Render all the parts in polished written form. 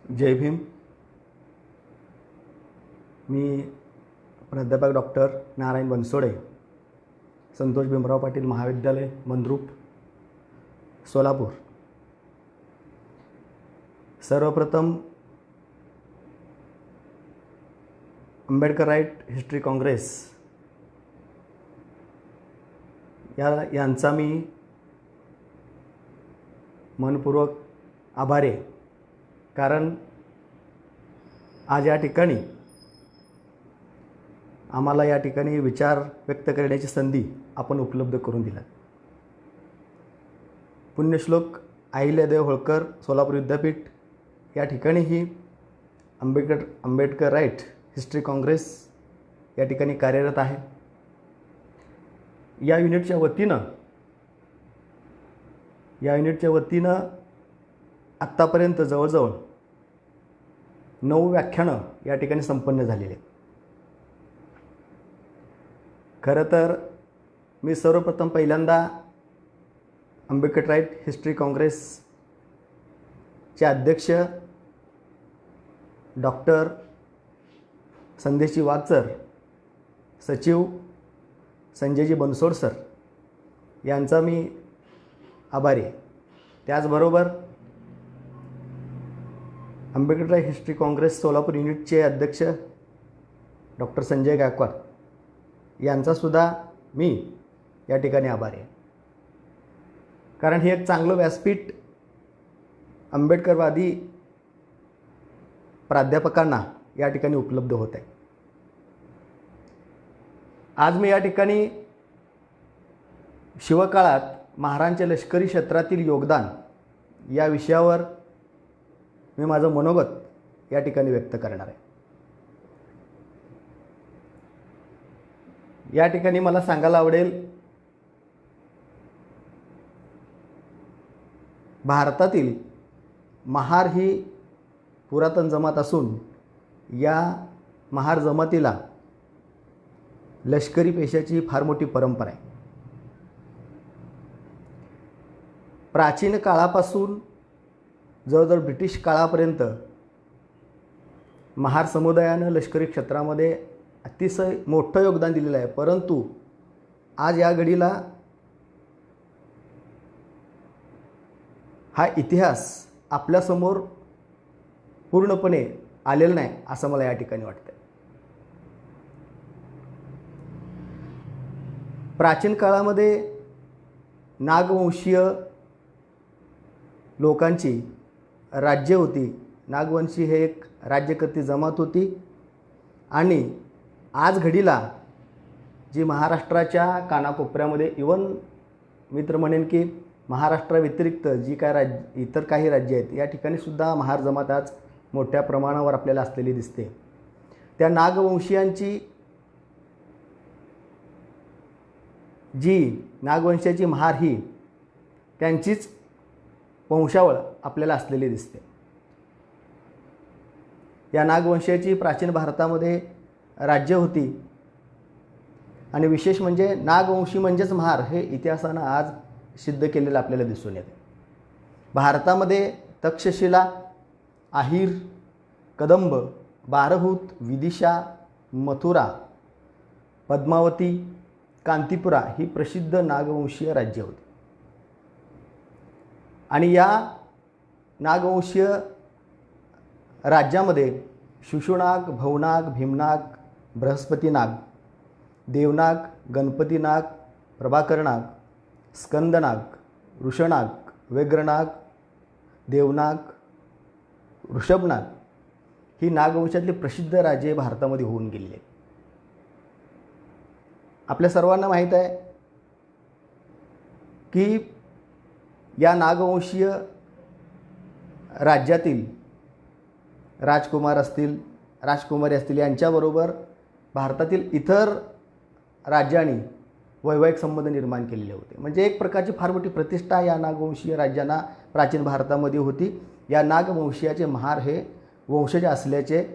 जय भीम. मी प्राध्यापक डॉक्टर नारायण बनसोडे, संतोष भीमराव पाटील महाविद्यालय मंद्रुप, सोलापूर. सर्वप्रथम आंबेडकराईट हिस्ट्री काँग्रेस यांचा मी मनपूर्वक आभारी आहे. कारण आज या ठिकाणी आम्हाला या ठिकाणी विचार व्यक्त करण्याची संधी आपण उपलब्ध करून दिला. पुण्यश्लोक अहिल्यादेवी होळकर सोलापूर विद्यापीठ या ठिकाणीही आंबेडकराईट हिस्ट्री काँग्रेस या ठिकाणी कार्यरत आहे. या युनिटच्या वतीनं आत्तापर्यंत जवळजवळ 9 व्याख्यानं या ठिकाणी संपन्न झालेली आहेत. खरं तर मी सर्वप्रथम पहिल्यांदा आंबेडकराईट हिस्ट्री काँग्रेसचे अध्यक्ष डॉक्टर संदेशजी वागचर, सचिव संजयजी बनसोड सर यांचा मी आभारी आहे. त्याचबरोबर आंबेडकराईट हिस्ट्री काँग्रेस सोलापूर युनिटचे अध्यक्ष डॉक्टर संजय गायकवाड यांचासुद्धा मी या ठिकाणी आभारी आहे. कारण हे एक चांगलं व्यासपीठ आंबेडकरवादी प्राध्यापकांना या ठिकाणी उपलब्ध होत आहे. आज मी या ठिकाणी शिवकाळात महाराजांच्या लष्करी क्षेत्रातील योगदान या विषयावर मी माझं मनोगत या ठिकाणी व्यक्त करणार आहे. या ठिकाणी मला सांगायला आवडेल, भारतातील महार ही पुरातन जमात असून या महार जमातीला लष्करी पेशाची फार मोठी परंपरा आहे. प्राचीन काळापासून जवळजवळ ब्रिटिश काळापर्यंत महार समुदायानं लष्करी क्षेत्रामध्ये अतिशय मोठं योगदान दिलेलं आहे. परंतु आज या घडीला हा इतिहास आपल्यासमोर पूर्णपणे आलेला नाही असं मला या ठिकाणी वाटतं. प्राचीन काळामध्ये नागवंशीय लोकांची राज्य होती. नागवंशी हे एक राज्यकर्ती जमात होती आणि आज घडीला जी महाराष्ट्राच्या कानाकोपऱ्यामध्ये मी तर म्हणेन की महाराष्ट्राव्यतिरिक्त जी काय इतर काही राज्य आहेत या ठिकाणीसुद्धा महार जमात आज मोठ्या प्रमाणावर आपल्याला असलेली दिसते. त्या नागवंशीयांची नागवंशाची महार ही त्यांचीच वंशावळ आपल्याला असलेली दिसते. या नागवंशाची प्राचीन भारतामध्ये राज्य होती आणि विशेष म्हणजे नागवंशी म्हणजेच महार हे इतिहासानं आज सिद्ध केलेलं आपल्याला दिसून येते. भारतामध्ये तक्षशिला, आहीर, कदंब, बारहूत, विदिशा, मथुरा, पद्मावती, कांतीपुरा ही प्रसिद्ध नागवंशीय राज्य होती. आणि या नागवंशीय राज्यामध्ये शिशुनाग, भवनाग, भीमनाग, बृहस्पतीनाग, देवनाग, गणपतीनाग, प्रभाकरनाग, स्कंदनाग, वृषणाग, व्यग्रनाग, देवनाग, ऋषभनाग ही नागवंशातली प्रसिद्ध राज्ये भारतामध्ये होऊन गेलेली आहेत. आपल्या सर्वांना माहीत आहे की या नागवंशीय राज्यातील राजकुमारी असतील यांच्याबरोबर भारतातील इतर राज्यांनी वैवाहिक संबंध निर्माण केलेले होते. म्हणजे एक प्रकारची फार मोठी प्रतिष्ठा या नागवंशीय राज्यांना प्राचीन भारतामध्ये होती. या नागवंशीयाचे महार हे वंशज असल्याचे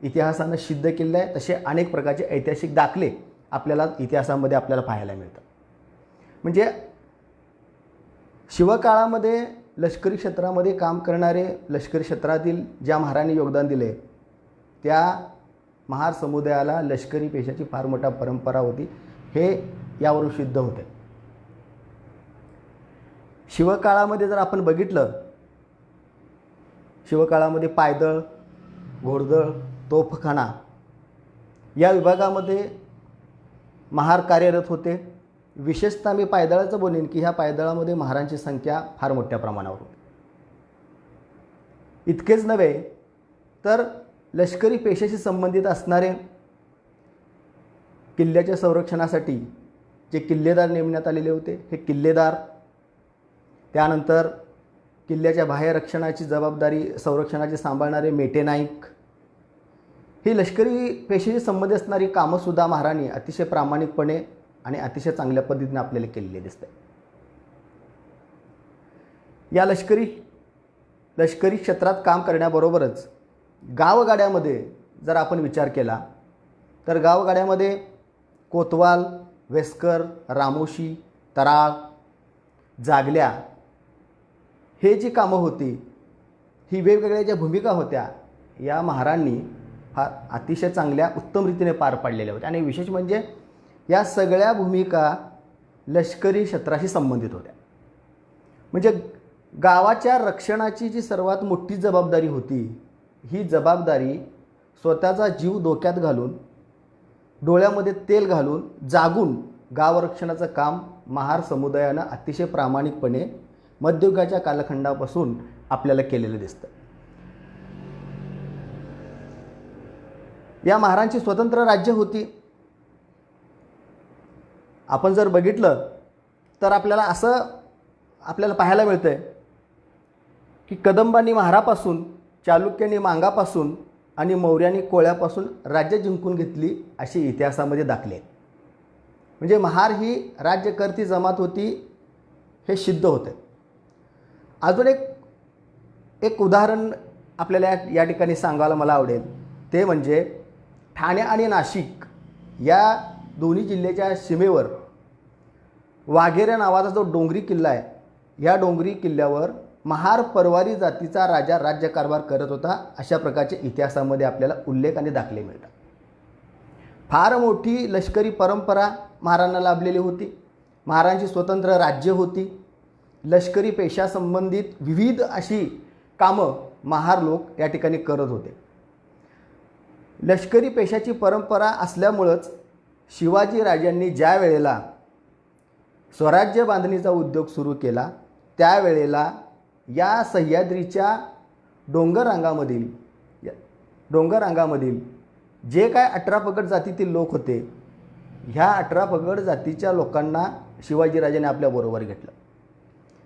इतिहासानं सिद्ध केलेले आहे. तसे अनेक प्रकारचे ऐतिहासिक दाखले आपल्याला इतिहासामध्ये पाहायला मिळतात. म्हणजे शिवकाळामध्ये लष्करी क्षेत्रामध्ये काम करणारे, लष्करी क्षेत्रातील ज्या महारांनी योगदान दिले त्या महार समुदायाला लष्करी पेशाची फार मोठा परंपरा होती, हे यावरून सिद्ध होते. शिवकाळामध्ये जर आपण बघितलं, शिवकाळामध्ये पायदळ, घोडदळ, तोफखाना या विभागामध्ये महार कार्यरत होते. विशेषतः मी पायदळाचं बोलेन की ह्या पायदळामध्ये महारांची संख्या फार मोठ्या प्रमाणावर होती. इतकेच नव्हे तर लष्करी पेशाशी संबंधित असणारे किल्ल्याच्या संरक्षणासाठी जे किल्लेदार नेमण्यात आलेले होते, हे किल्लेदार, त्यानंतर किल्ल्याच्या बाह्य रक्षणाची जबाबदारी, संरक्षणाची सांभाळणारे मेटे नाईक, ही लष्करी पेशाशी संबंधित असणारी कामंसुद्धा महाराणी अतिशय प्रामाणिकपणे आणि अतिशय चांगल्या पद्धतीने आपल्याला केलेले दिसते. या लष्करी क्षेत्रात काम करण्याबरोबरच गावगाड्यामध्ये जर आपण विचार केला तर गावगाड्यामध्ये कोतवाल, वेस्कर, रामोशी, तराळ, जागल्या हे जी कामं होती, ही वेगवेगळ्या ज्या भूमिका होत्या या महारांनी फार अतिशय चांगल्या उत्तम रीतीने पार पाडलेल्या होत्या. आणि विशेष म्हणजे या सगळ्या भूमिका लष्करी क्षेत्राशी संबंधित होत्या. म्हणजे गावाच्या रक्षणाची जी सर्वात मोठी जबाबदारी होती, ही जबाबदारी स्वतःचा जीव धोक्यात घालून, डोळ्यामध्ये तेल घालून, जागून गावरक्षणाचं काम महार समुदायानं अतिशय प्रामाणिकपणे मध्ययुगाच्या कालखंडापासून आपल्याला केलेलं दिसतं. या महारांची स्वतंत्र राज्य होती. आपण जर बघितलं तर आपल्याला पाहायला मिळतंय की कदंबांनी महारापासून, चालुक्यांनी मांगापासून आणि मौर्यांनी कोळ्यापासून राज्य जिंकून घेतली अशी इतिहासामध्ये दाखले आहेत. म्हणजे महार ही राज्यकर्ती जमात होती हे सिद्ध होते. अजून एक उदाहरण आपल्याला या ठिकाणी सांगायला मला आवडेल, ते म्हणजे ठाणे आणि नाशिक या दोन्ही जिल्ह्याच्या सीमेवर वाघेरे नावाचा जो डोंगरी किल्ला आहे, या डोंगरी किल्ल्यावर महार परवारी जातीचा राजा राज्यकारभार करत होता, अशा प्रकारचे इतिहासामध्ये आपल्याला उल्लेख आणि दाखले मिळतात. फार मोठी लष्करी परंपरा महारांना लाभलेली होती. महारांची स्वतंत्र राज्य होती. लष्करी पेशासंबंधित विविध अशी कामं महार लोक या ठिकाणी करत होते. लष्करी पेशाची परंपरा असल्यामुळंच शिवाजी राजांनी ज्या वेळेला स्वराज्य बांधणीचा उद्योग सुरू केला, त्यावेळेला या सह्याद्रीच्या डोंगररांगामधील जे काय 18 पगड जातीतील लोक होते, ह्या 18 पगड जातीच्या लोकांना शिवाजीराजांनी आपल्याबरोबर घेतलं.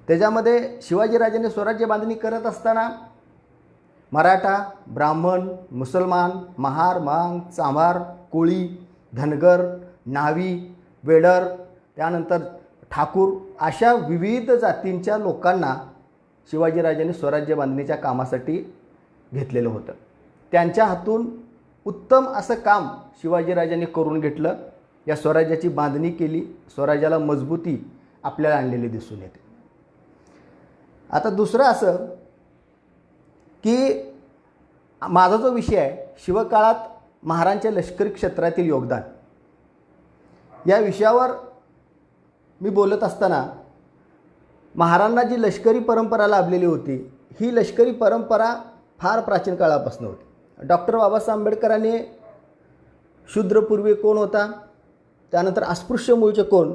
त्याच्यामध्ये शिवाजीराजांनी स्वराज्य बांधणी करत असताना मराठा, ब्राह्मण, मुसलमान, महार, मांग, चांभार, कोळी, धनगर, नावी, वेडर, त्यानंतर ठाकूर अशा विविध जातींच्या लोकांना शिवाजीराजांनी स्वराज्य बांधणीच्या कामासाठी घेतलेलं होतं. त्यांच्या हातून उत्तम असं काम शिवाजीराजांनी करून घेतलं. या स्वराज्याची बांधणी केली, स्वराज्याला मजबूती आपल्याला आणलेली दिसून येते. आता दुसरं असं की माझा जो विषय आहे शिवकाळात महारांच्या लष्करी क्षेत्रातील योगदान, या विषयावर मी बोलत असताना महारांना जी लष्करी परंपरा लाभलेली होती, ही लष्करी परंपरा फार प्राचीन काळापासून होती. डॉक्टर बाबासाहेब आंबेडकरांनी शूद्रपूर्वी कोण होता, त्यानंतर अस्पृश्य मूळचे कोण,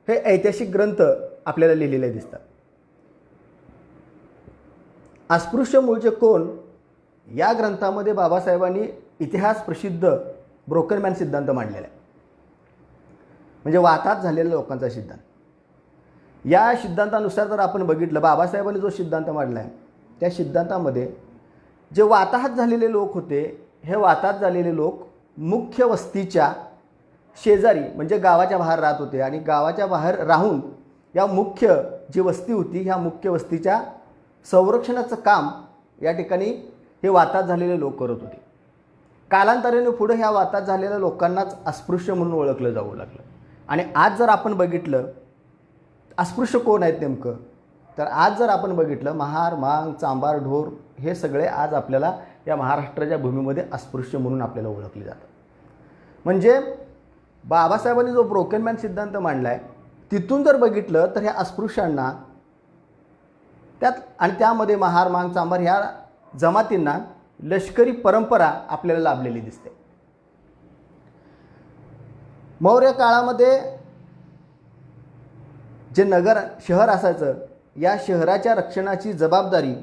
हे ऐतिहासिक ग्रंथ आपल्याला लिहिलेले दिसतात. अस्पृश्य मूळचे कोण या ग्रंथामध्ये बाबासाहेबांनी इतिहास प्रसिद्ध ब्रोकनमॅन सिद्धांत मांडलेला आहे, म्हणजे वातात झालेल्या लोकांचा सिद्धांत. या सिद्धांतानुसार जर आपण बघितलं, बाबासाहेबांनी जो सिद्धांत मांडला आहे त्या सिद्धांतामध्ये जे वाताहत झालेले लोक होते, हे वातात झालेले लोक मुख्य वस्तीच्या शेजारी म्हणजे गावाच्या बाहेर राहत होते आणि गावाच्या बाहेर राहून या मुख्य जी वस्ती होती, ह्या मुख्य वस्तीच्या संरक्षणाचं काम या ठिकाणी हे वातात झालेले लोक करत होते. कालांतराने पुढे ह्या वातात झालेल्या लोकांनाच अस्पृश्य म्हणून ओळखलं जाऊ लागलं. आणि आज जर आपण बघितलं अस्पृश्य कोण आहेत नेमकं, तर आज जर आपण बघितलं महार, मांग, चांभार, ढोर हे सगळे आज आपल्याला या महाराष्ट्राच्या भूमीमध्ये अस्पृश्य म्हणून आपल्याला ओळखले जातात. म्हणजे बाबासाहेबांनी जो ब्रोकन मॅन सिद्धांत मांडला आहे तिथून जर बघितलं तर ह्या अस्पृश्यांना त्यात आणि त्यामध्ये महार, मांग, चांभार ह्या जमातींना लष्करी परंपरा आपल्याला लाभलेली दिसते. मौर्य काळामध्ये जे शहर असायचं या शहराच्या रक्षणाची जबाबदारी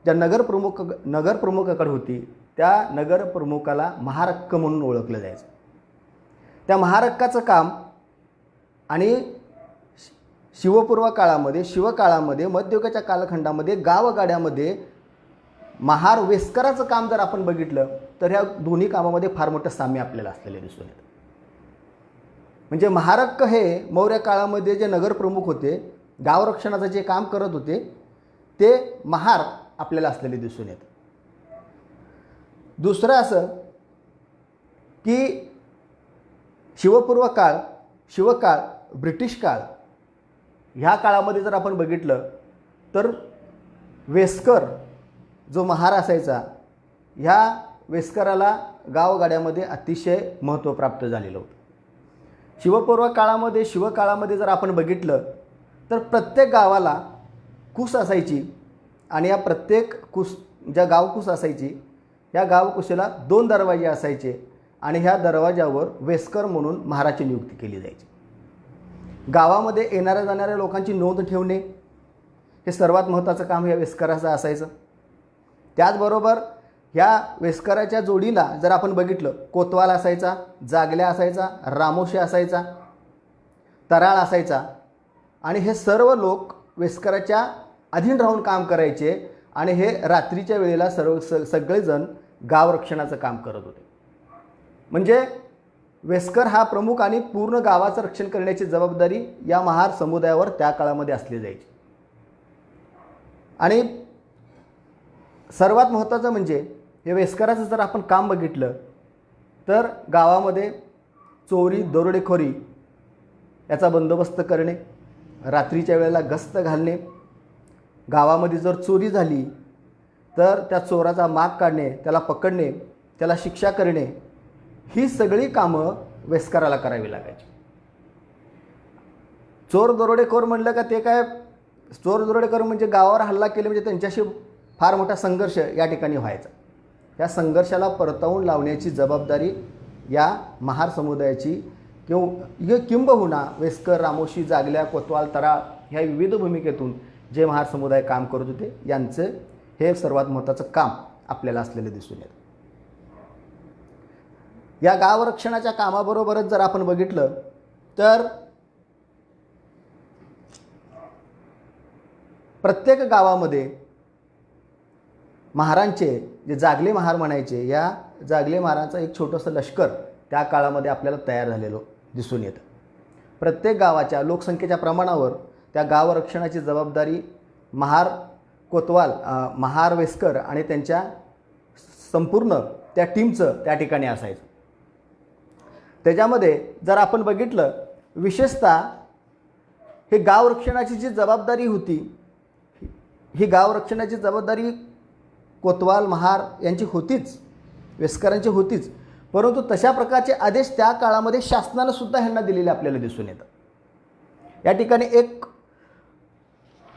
ज्या नगरप्रमुखाकडे होती त्या नगरप्रमुखाला महारक्क म्हणून ओळखलं जायचं. त्या महारक्काचं काम आणि शिवकाळामध्ये मध्ययुगाच्या कालखंडामध्ये गावगाड्यामध्ये महार वेस्कराचं काम जर आपण बघितलं तर ह्या दोन्ही कामामध्ये फार मोठं साम्य आपल्याला असलेले दिसून येतं. म्हणजे महारक्क हे मौर्य काळामध्ये जे नगरप्रमुख होते, गावरक्षणाचं जे काम करत होते ते महार आपल्याला असलेले दिसून येतं. दुसरं असं की शिवकाळ, ब्रिटिश काळ ह्या काळामध्ये जर आपण बघितलं तर वेस्कर जो महार असायचा ह्या वेस्कराला गावगाड्यामध्ये अतिशय महत्त्व प्राप्त झालेलं होतं. शिवकाळामध्ये जर आपण बघितलं तर प्रत्येक गावाला कुस असायची आणि या प्रत्येक ज्या गावकुस असायची या गावकुशीला 2 दरवाजे असायचे आणि ह्या दरवाजावर वेस्कर म्हणून महाराची नियुक्ती केली जायची. गावामध्ये येणाऱ्या जाणाऱ्या लोकांची नोंद ठेवणे हे सर्वात महत्त्वाचं काम या वेस्कराचं असायचं. त्याचबरोबर ह्या वेस्कराच्या जोडीला जर आपण बघितलं कोतवाल असायचा, जागल्या असायचा, रामोशी असायचा, तराळ असायचा आणि हे सर्व लोक वेस्कराच्या अधीन राहून काम करायचे आणि हे रात्रीच्या वेळेला सगळेजण गावरक्षणाचं काम करत होते. म्हणजे वेस्कर हा प्रमुख आणि पूर्ण गावाचं रक्षण करण्याची जबाबदारी या महार समुदायावर त्या काळामध्ये असली जायची. आणि सर्वात महत्त्वाचं म्हणजे हे वेस्कराचं जर आपण काम बघितलं तर गावामध्ये चोरी, दरोडेखोरी याचा बंदोबस्त करणे, रात्रीच्या वेळेला गस्त घालणे, गावामध्ये जर चोरी झाली तर त्या चोराचा माग काढणे, त्याला पकडणे, त्याला शिक्षा करणे ही सगळी कामं वेस्कराला करावी लागायची. चोर दरोडेखोर म्हणलं का ते काय चोर दरोडेखोर म्हणजे गावावर हल्ला केले म्हणजे त्यांच्याशी फार मोठा संघर्ष या ठिकाणी व्हायचा. या संघर्षाला परतवून लावण्याची जबाबदारी या महार समुदायाची किंबहुना वेस्कर, रामोशी, जागल्या, कोतवाल, तराळ ह्या विविध भूमिकेतून जे महार समुदाय काम करत होते यांचं हे सर्वात महत्त्वाचं काम आपल्याला असलेलं दिसून येतं. या गावरक्षणाच्या कामाबरोबरच जर आपण बघितलं तर प्रत्येक गावामध्ये महारांचे जे जागले महार म्हणायचे या जागले महारांचं एक छोटंसं लष्कर त्या काळामध्ये आपल्याला तयार झालेलं दिसून येतं. प्रत्येक गावाच्या लोकसंख्येच्या प्रमाणावर त्या गावरक्षणाची जबाबदारी महार कोतवाल, महार वेस्कर आणि त्यांच्या संपूर्ण त्या टीमचं त्या ठिकाणी असायचं. त्याच्यामध्ये जर आपण बघितलं विशेषतः हे गावरक्षणाची जी जबाबदारी होती ही गावरक्षणाची जबाबदारी कोतवाल, महार यांची होतीच, वेस्करांची होतीच, परंतु तशा प्रकारचे आदेश त्या काळामध्ये शासनानं सुद्धा ह्यांना दिलेले आपल्याला दिसून येतं. या ठिकाणी एक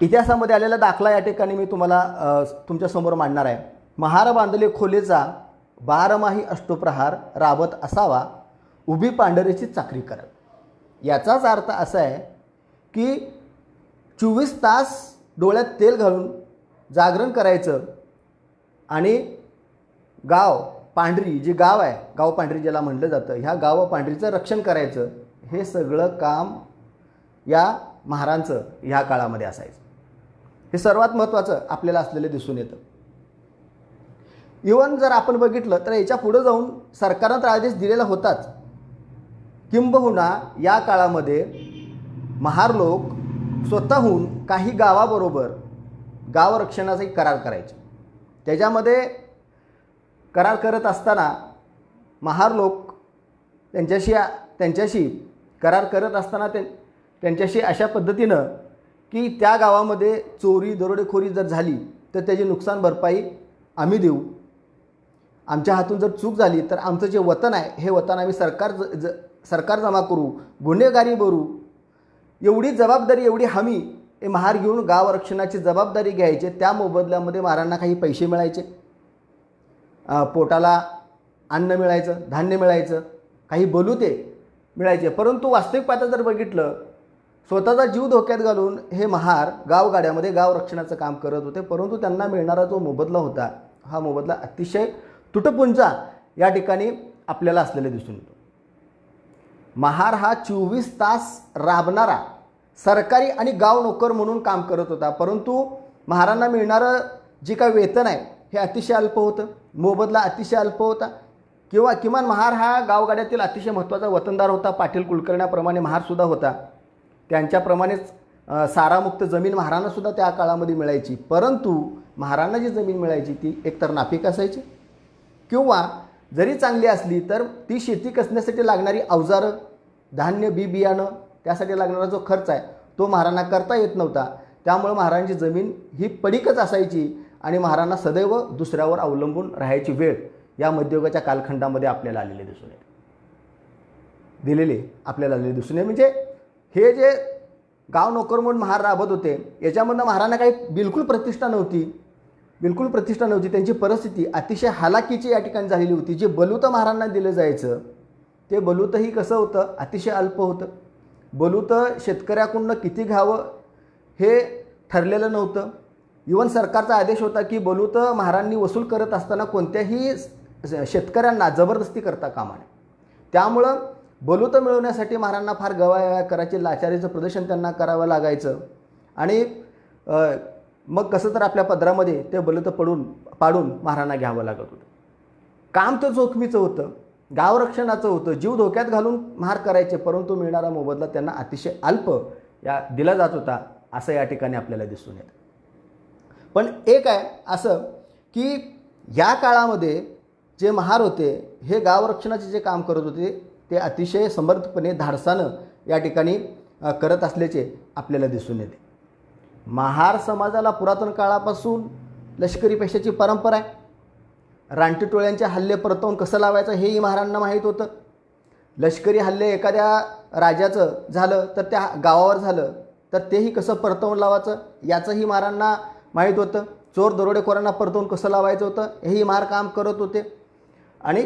इतिहासामध्ये आलेला दाखला या ठिकाणी मी तुम्हाला तुमच्यासमोर मांडणार आहे. महार बांधले खोलेचा 12माही अष्टप्रहार राबत असावा उभी पांढरीची चाकरी करत. याचाच अर्थ असा आहे की 24 तास डोळ्यात तेल घालून जागरण करायचं आणि गाव पांढरी जी गाव आहे, गाव पांढरी ज्याला म्हटलं जातं, ह्या गाव पांढरीचं रक्षण करायचं हे सगळं काम या महारांचं ह्या काळामध्ये असायचं. हे सर्वात महत्त्वाचं आपल्याला असलेलं दिसून येतं. इव्हन जर आपण बघितलं तर याच्या पुढे जाऊन सरकारनं तर आदेश दिलेला होताच, किंबहुना या काळामध्ये महार लोक स्वतःहून काही गावाबरोबर गावरक्षणाचा एक करार करायचे. त्याच्यामध्ये करार करत असताना महार लोक त्यांच्याशी करार करत असताना त्यांच्याशी अशा पद्धतीनं की त्या गावामध्ये चोरी दरोडेखोरी जर झाली तर त्याची नुकसान भरपाई आम्ही देऊ, आमच्या हातून जर चूक झाली तर आमचं जे वतन आहे हे वतन आम्ही सरकार जमा करू, गुन्हेगारी भरू, एवढी जबाबदारी एवढी हमी हे महार घेऊन गाव रक्षणाची जबाबदारी घ्यायचे. त्या मोबदल्यामध्ये महारांना काही पैसे मिळायचे, पोटाला अन्न मिळायचं, धान्य मिळायचं, काही बलुते मिळायचे. परंतु वास्तविक पाहता जर बघितलं, स्वतःचा जीव धोक्यात घालून हे महार गावगाड्यामध्ये गाव रक्षणाचं काम करत होते. परंतु त्यांना मिळणारा जो मोबदला होता हा मोबदला अतिशय तुटपुंजा या ठिकाणी आपल्याला असलेला दिसून येतो. महार हा 24 तास राबणारा सरकारी आणि गाव नोकर म्हणून काम करत होता. परंतु महारांना मिळणारं जे काही वेतन आहे हे अतिशय अल्प होतं, मोबदला अतिशय अल्प होता. किमान महार हा गावगाड्यातील अतिशय महत्त्वाचा वतनदार होता. पाटील कुलकर्ण्याप्रमाणे महारसुद्धा होता. त्यांच्याप्रमाणेच सारामुक्त जमीन महारांनासुद्धा त्या काळामध्ये मिळायची. परंतु महारांना जी जमीन मिळायची ती एकतर नापीक असायची किंवा जरी चांगली असली तर ती शेती कसण्यासाठी लागणारी अवजारं, धान्य, बियाणं, त्यासाठी लागणारा जो खर्च आहे तो महारांना करता येत नव्हता. त्यामुळे महारांची जमीन ही पडीकच असायची आणि महारांना सदैव दुसऱ्यावर अवलंबून राहायची वेळ या मध्ययुगाच्या कालखंडामध्ये आपल्याला आलेले दिसून येते, आपल्याला आलेले दिसून येते. म्हणजे हे जे गाव नोकर म्हणून महार राबत होते याच्यामधनं महारांना काही बिलकुल प्रतिष्ठा नव्हती. त्यांची परिस्थिती अतिशय हालाकीची या ठिकाणी झालेली होती. जे बलूतं महारांना दिलं जायचं ते बलूतही कसं होतं, अतिशय अल्प होतं. बलूतं शेतकऱ्याकडून किती घ्यावं हे ठरलेलं नव्हतं. इव्हन सरकारचा आदेश होता की बलूतं महारांनी वसूल करत असताना कोणत्याही शेतकऱ्यांना जबरदस्ती करता कामा नये. त्यामुळं बलूतं मिळवण्यासाठी महारांना फार गवाया करायचे, लाचारीचं प्रदर्शन त्यांना करावं लागायचं. आणि मग कसं तर आपल्या पदरामध्ये ते बलूतं पाडून महारांना घ्यावं लागत होतं. काम तर जोखमीचं होतं, गावरक्षणाचं होतं, जीव धोक्यात घालून महार करायचे. परंतु मिळणारा मोबदला त्यांना अतिशय अल्प दिला जात होता असं या ठिकाणी आपल्याला दिसून येतं. पण एक आहे असं की या काळामध्ये जे महार होते हे गावरक्षणाचे जे काम करत होते ते अतिशय समर्थपणे धाडसानं या ठिकाणी करत असल्याचे आपल्याला दिसून येते. महार समाजाला पुरातन काळापासून लष्करी पेशाची परंपरा आहे. रानटी टोळ्यांचे हल्ले परतवून कसं लावायचं हेही महारांना माहीत होतं. लष्करी हल्ले एखाद्या राजाचं झालं तर त्या गावावर झालं तर तेही कसं परतवून लावायचं याचंही महारांना माहीत होतं. चोर दरोडेखोरांना परतवून कसं लावायचं होतं हेही महार काम करत होते. आणि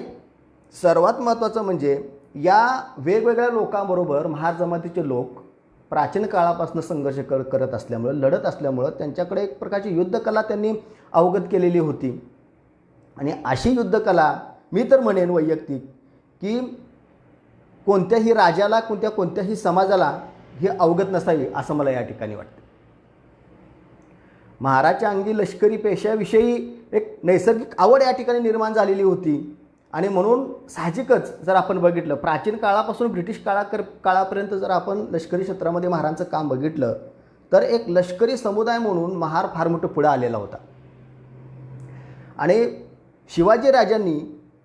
सर्वात महत्त्वाचं म्हणजे या वेगवेगळ्या लोकांबरोबर महार जमातीचे लोक प्राचीन काळापासून संघर्ष करत असल्यामुळं, लढत असल्यामुळं त्यांच्याकडे एक प्रकारची युद्धकला त्यांनी अवगत केलेली होती. आणि अशी युद्धकला मी तर म्हणेन वैयक्तिक की कोणत्याही राजाला कोणत्याही समाजाला हे अवगत नसावी असं मला या ठिकाणी वाटतं. महाराच्या अंगी लष्करी पेशाविषयी एक नैसर्गिक आवड या ठिकाणी निर्माण झालेली होती. आणि म्हणून साहजिकच जर आपण बघितलं प्राचीन काळापासून ब्रिटिश काळापर्यंत जर आपण लष्करी क्षेत्रामध्ये महारांचं काम बघितलं तर एक लष्करी समुदाय म्हणून महार फार मोठं पुढं आलेला होता. आणि शिवाजी राजांनी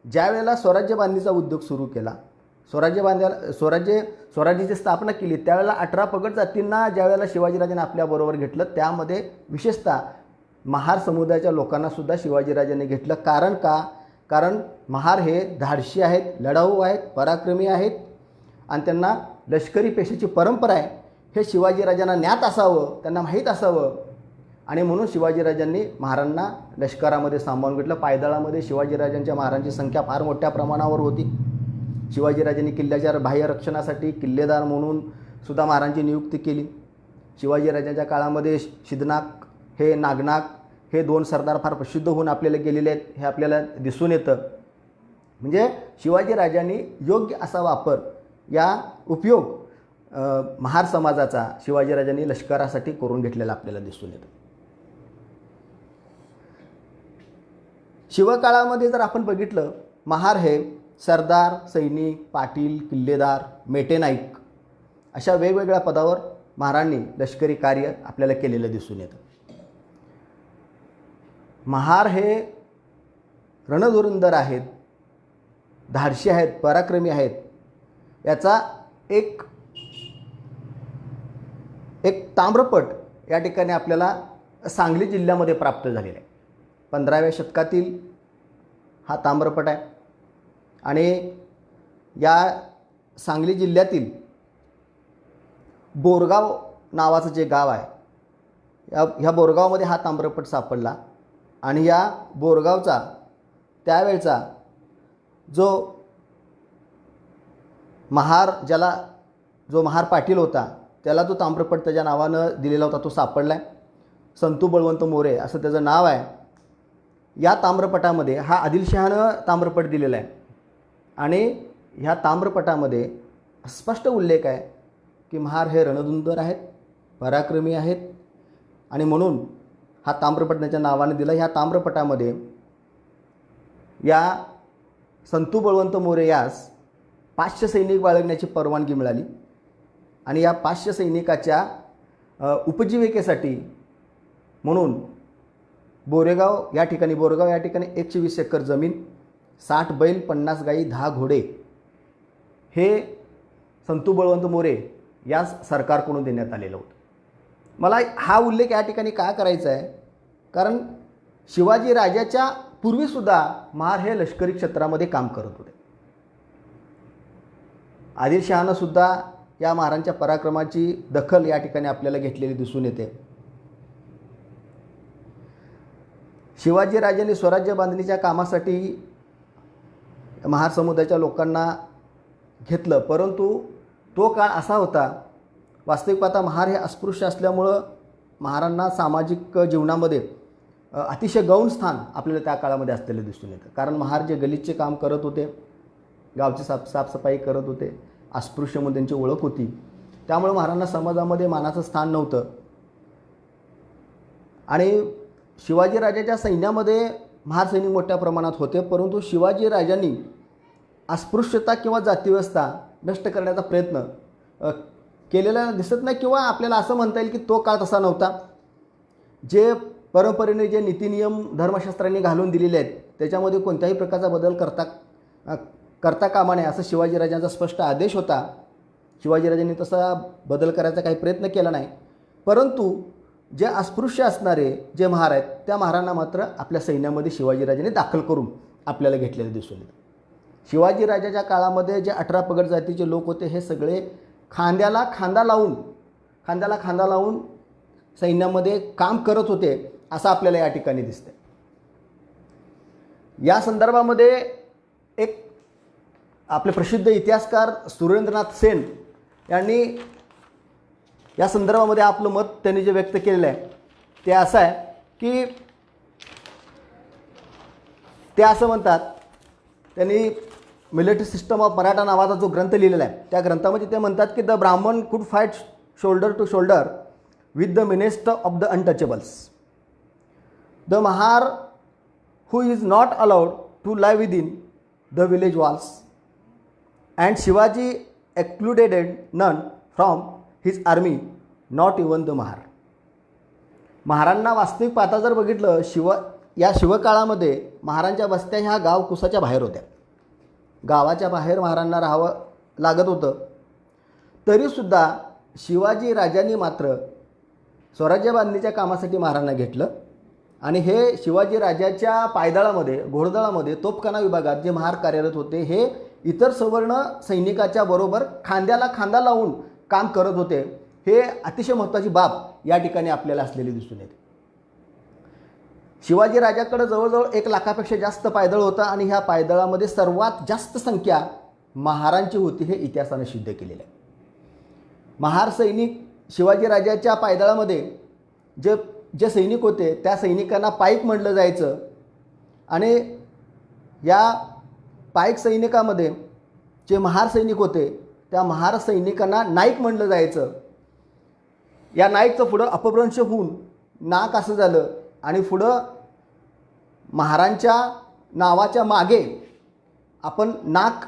ज्या वेळेला स्वराज्य बांधणीचा उद्योग सुरू केला, स्वराज्याची स्थापना केली, त्यावेळेला 18 पगड जातींना ज्या वेळेला शिवाजीराजांनी आपल्याबरोबर घेतलं त्यामध्ये विशेषतः महार समुदायाच्या लोकांनासुद्धा शिवाजीराजांनी घेतलं. कारण महार हे धाडशी आहेत, लढाऊ आहेत, पराक्रमी आहेत आणि त्यांना लष्करी पेशाची परंपरा आहे हे शिवाजीराजांना ज्ञात असावं, त्यांना माहीत असावं. आणि म्हणून शिवाजीराजांनी महारांना लष्करामध्ये सामावून घेतलं. पायदळामध्ये शिवाजीराजांच्या महारांची संख्या फार मोठ्या प्रमाणावर होती. शिवाजीराजांनी किल्ल्याच्या बाह्य रक्षणासाठी किल्लेदार म्हणून सुद्धा महारांची नियुक्ती केली. शिवाजीराजांच्या काळामध्ये सिद्धनाग हे नागनाग हे 2 सरदार फार प्रसिद्ध होऊन आपल्याला गेलेले आहेत हे आपल्याला दिसून येतं. म्हणजे शिवाजीराजांनी योग्य असा वापर उपयोग महार समाजाचा शिवाजीराजांनी लष्करासाठी करून घेतलेला आपल्याला दिसून येतं. शिवकाळामध्ये जर आपण बघितलं महार हे सरदार, सैनिक, पाटील, किल्लेदार, मेटेनाईक अशा वेगवेगळ्या पदावर महारांनी लष्करी कार्य आपल्याला केलेलं दिसून येतं. महार हे रणधुरंधर आहेत, धाडशी आहेत, पराक्रमी आहेत याचा एक ताम्रपट या ठिकाणी आपल्याला सांगली जिल्ह्यामध्ये प्राप्त झालेला आहे. 15व्या शतकातील हा ताम्रपट आहे आणि या सांगली जिल्ह्यातील बोरगाव नावाचं जे गाव आहे ह्या बोरगावमध्ये हा ताम्रपट सापडला आणि या बोरगावचा त्यावेळचा जो महार पाटील होता त्याला तो ताम्रपट त्याच्या नावानं दिलेला होता, तो सापडला आहे. संतू बळवंत मोरे असं त्याचं नाव आहे. या ताम्रपटामध्ये हा आदिलशहानं ताम्रपट दिलेला आहे आणि ह्या ताम्रपटामध्ये स्पष्ट उल्लेख आहे की महार हे रणधुंदर आहेत, पराक्रमी आहेत आणि म्हणून हा ताम्रपट त्याच्या नावाने दिला. ह्या ताम्रपटामध्ये या संतू बळवंत मोरे यास 500 सैनिक बाळगण्याची परवानगी मिळाली आणि या 500 सैनिकाच्या उपजीविकेसाठी म्हणून बोरगाव या ठिकाणी 120 एकर जमीन, 60 बैल, 50 गाई, 10 घोडे हे संतू बळवंत मोरे या सरकारकडून देण्यात आलेलं होतं. मला हा उल्लेख या ठिकाणी का करायचा आहे, कारण शिवाजी राजाच्या पूर्वीसुद्धा महार हे लष्करी क्षेत्रामध्ये काम करत होते. आदिलशहानं सुद्धा या महारांच्या पराक्रमाची दखल या ठिकाणी आपल्याला घेतलेली दिसून येते. शिवाजी राजांनी स्वराज्य बांधणीच्या कामासाठी महार समुदायाच्या लोकांना घेतलं, परंतु तो काळ असा होता, वास्तविक पाहता महार हे अस्पृश्य असल्यामुळं महारांना सामाजिक जीवनामध्ये अतिशय गौण स्थान आपल्याला त्या काळामध्ये असलेलं दिसून येतं. कारण महार जे गलिच्चे काम करत होते, गावची साफसफाई करत होते, अस्पृश्य म्हणून त्यांची ओळख होती, त्यामुळे महारांना समाजामध्ये मानाचं स्थान नव्हतं. आणि शिवाजीराजाच्या सैन्यामध्ये महार सैनिक मोठ्या प्रमाणात होते, परंतु शिवाजीराजांनी अस्पृश्यता किंवा जातीव्यवस्था नष्ट करण्याचा प्रयत्न केलेला दिसत नाही, किंवा आपल्याला असं म्हणता येईल की तो काळ तसा नव्हता. जे परंपरेने जे नीतिनियम धर्मशास्त्रांनी घालून दिलेले आहेत त्याच्यामध्ये कोणत्याही प्रकारचा बदल करता कामा नये असं शिवाजीराजांचा स्पष्ट आदेश होता. शिवाजीराजांनी तसा बदल करायचा काही प्रयत्न केला नाही, परंतु जे अस्पृश्य असणारे जे महार आहेत त्या महारांना मात्र आपल्या सैन्यामध्ये शिवाजीराजांनी दाखल करून आपल्याला घेतलेले दिसून येतं. शिवाजीराजाच्या काळामध्ये जे 18 पगड जातीचे लोक होते हे सगळे खांद्याला खांदा लावून सैन्यामध्ये काम करत होते असं आपल्याला या ठिकाणी दिसतंय. या संदर्भामध्ये एक आपले प्रसिद्ध इतिहासकार सुरेंद्रनाथ सेन यांनी या संदर्भामध्ये आपलं मत त्यांनी जे व्यक्त केलेलं आहे ते असं आहे की ते असं म्हणतात, त्यांनी मिलिटरी सिस्टम ऑफ मराठा नावाचा जो ग्रंथ लिहिलेला आहे त्या ग्रंथामध्ये ते म्हणतात की the Brahmin could fight shoulder to shoulder with the meanest of the untouchables. The Mahar who is not allowed to live within the village walls, and Shivaji excluded none from his army, not even the Mahar. महारांना वास्तविक पाहता जर बघितलं या शिवकाळामध्ये महारांच्या वस्त्या ह्या गाव कुसाच्या बाहेर होत्या. गावाच्या बाहेर महारांना राहावं लागत होतं. तरीसुद्धा शिवाजी राजांनी मात्र स्वराज्य बांधणीच्या कामासाठी महारांना घेतलं आणि हे शिवाजी राजाच्या पायदळामध्ये घोडदळामध्ये तोफखाना विभागात जे महार कार्यरत होते हे इतर सवर्ण सैनिकाच्या बरोबर खांद्याला खांदा लावून काम करत होते. हे अतिशय महत्त्वाची बाब या ठिकाणी आपल्याला असलेली दिसून येते. शिवाजी राजाकडे जवळजवळ 1 लाखापेक्षा जास्त पायदळ होता आणि ह्या पायदळामध्ये सर्वात जास्त संख्या महारांची होती हे इतिहासाने सिद्ध केलेलं आहे. महार सैनिक शिवाजी राजाच्या पायदळामध्ये जे सैनिक होते त्या सैनिकांना पाईक म्हटलं जायचं आणि या पाईक सैनिकामध्ये जे महार सैनिक होते त्या महार सैनिकांना नाईक म्हटलं जायचं. या नाईकचं पुढं अपभ्रंश होऊन नाक असं झालं आणि पुढं महारांच्या नावाच्या मागे आपण नाक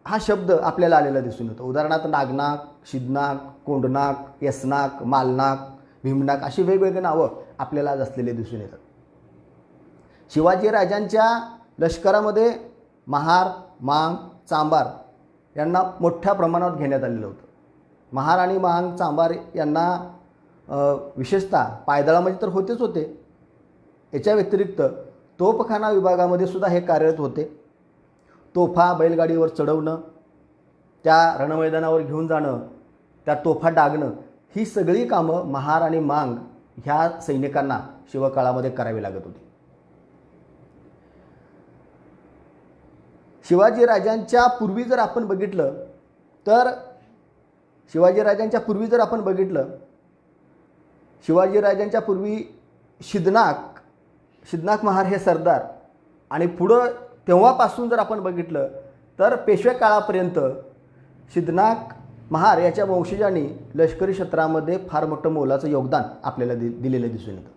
हा शब्द आपल्याला आलेला दिसून येतो. उदाहरणार्थ नागनाक, शिदनाक, कोंडनाक, यसनाक, मालनाक, भीमनाक अशी वेगवेगळी नावं आपल्याला आज असलेले दिसून येतात. शिवाजी राजांच्या लष्करामध्ये महार, मांग, चांबार यांना मोठ्या प्रमाणात घेण्यात आलेलं होतं. महार आणि मांग, चांबार यांना विशेषतः पायदळामध्ये तर होतेच होते, याच्या व्यतिरिक्त तोफखाना विभागामध्ये सुद्धा हे कार्यरत होते. तोफा बैलगाडीवर चढवणं, त्या रणमैदानावर घेऊन जाणं, त्या तोफा डागणं, ही सगळी कामं महार आणि मांग ह्या सैनिकांना शिवकाळामध्ये करावी लागत होती. शिवाजीराजांच्या पूर्वी जर आपण बघितलं तर शिवाजीराजांच्या पूर्वी शिदनाक महार हे सरदार, आणि पुढं तेव्हापासून जर आपण बघितलं तर पेशवे काळापर्यंत शिदनाक महार याच्या वंशजांनी लष्करी क्षेत्रामध्ये फार मोठं मोलाचं योगदान आपल्याला दिलेलं दिसून येतं.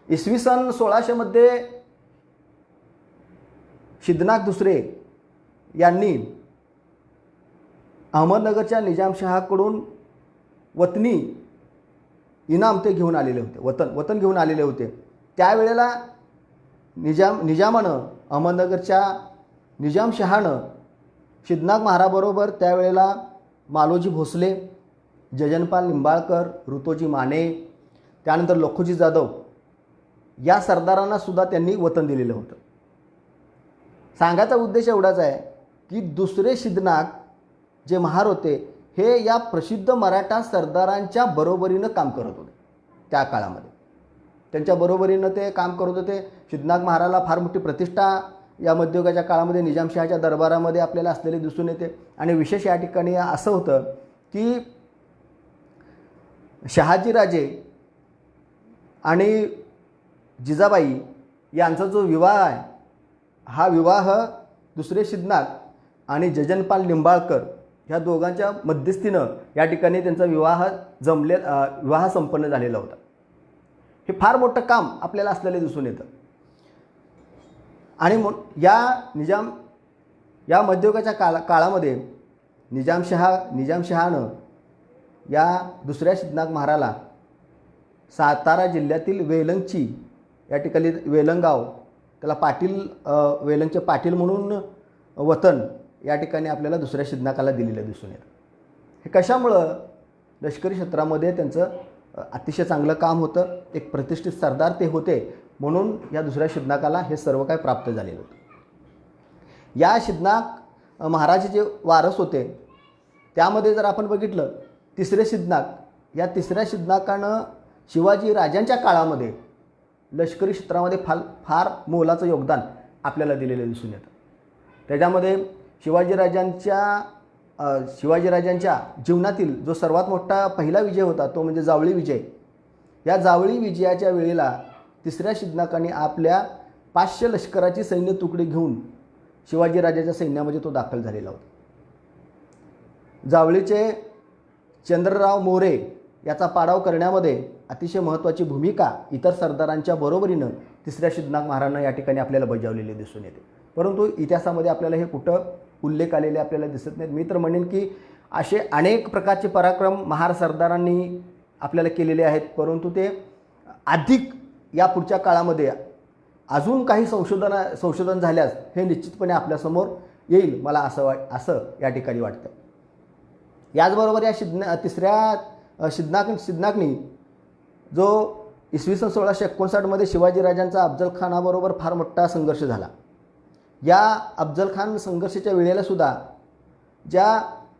इसवी सन 1600 मध्ये शिदनाक दुसरे यांनी अहमदनगरच्या निजामशहाकडून वतनी इनाम ते घेऊन आलेले होते, वतन घेऊन आलेले होते. त्यावेळेला निजामानं अहमदनगरच्या निजामशहानं शिदनाक महाराबरोबर त्यावेळेला मालोजी भोसले, जजनपाल निंबाळकर, ऋतोजी माने, त्यानंतर लखोजी जाधव या सरदारांना सुद्धा त्यांनी वतन दिलेलं होतं. सांगायचा उद्देश एवढाच आहे की दुसरे शिदनाक जे महार होते हे या प्रसिद्ध मराठा सरदारांच्या बरोबरीनं काम करत होते. त्या काळामध्ये त्यांच्या बरोबरीनं ते काम करत होते. शिदनाक महाराला फार मोठी प्रतिष्ठा या मध्ययुगाच्या काळामध्ये निजामशहाच्या दरबारामध्ये आपल्याला असलेले दिसून येते. आणि विशेष या ठिकाणी असं होतं की शहाजीराजे आणि जिजाबाई यांचा जो विवाह आहे, हा विवाह दुसरे शिदनाक आणि जजनपाल निंबाळकर ह्या दोघांच्या मध्यस्थीनं या ठिकाणी त्यांचा विवाह संपन्न झालेला होता. हे फार मोठं काम आपल्याला असलेले दिसून येतं. आणि या मध्ययुगाच्या काळामध्ये निजामशहानं या दुसऱ्या शिदनाक महाराला सातारा जिल्ह्यातील वेलंगची या ठिकाणी वेलंगाव, त्याला वेलंगचे पाटील म्हणून वतन या ठिकाणी आपल्याला दुसऱ्या शिदनाकाला दिलेलं दिसून येतं. हे कशामुळं? लष्करी क्षेत्रामध्ये त्यांचं अतिशय चांगलं काम होतं, एक प्रतिष्ठित सरदार ते होते, म्हणून या दुसऱ्या शिदनाकाला हे सर्व काही प्राप्त झालेलं होतं. या शिदनाक महाराज जे वारस होते त्यामध्ये जर आपण बघितलं तिसरे शिदनाक, या तिसऱ्या शिदनाकानं शिवाजी राजांच्या काळामध्ये लष्करी क्षेत्रामध्ये फार मोलाचं योगदान आपल्याला दिलेलं दिसून येतं. त्याच्यामध्ये शिवाजीराजांच्या जीवनातील जो सर्वात मोठा पहिला विजय होता तो म्हणजे जावळी विजय. या जावळी विजयाच्या वेळेला तिसऱ्या शिदनाकाने आपल्या 500 लष्कराची सैन्य तुकडी घेऊन शिवाजीराजाच्या सैन्यामध्ये तो दाखल झालेला होता. जावळीचे चंद्रराव मोरे याचा पाडाव करण्यामध्ये अतिशय महत्त्वाची भूमिका इतर सरदारांच्या बरोबरीनं तिसऱ्या शिदनाक महाराजांना या ठिकाणी आपल्याला बजावलेले दिसून येते. परंतु इतिहासामध्ये आपल्याला हे कुठं उल्लेख आलेले आपल्याला दिसत नाहीत. मी तर म्हणेन की असे अनेक प्रकारचे पराक्रम महार सरदारांनी आपल्याला केलेले आहेत, परंतु ते अधिक या पुढच्या काळामध्ये अजून काही संशोधन झाल्यास हे निश्चितपणे आपल्यासमोर येईल, मला असं या ठिकाणी वाटतं. याचबरोबर या तिसऱ्या शिदनाकनी जो इसवी सन 1659 शिवाजीराजांचा अफजलखानाबरोबर फार मोठा संघर्ष झाला. या अफजलखान संघर्षाच्या वेळेला सुद्धा ज्या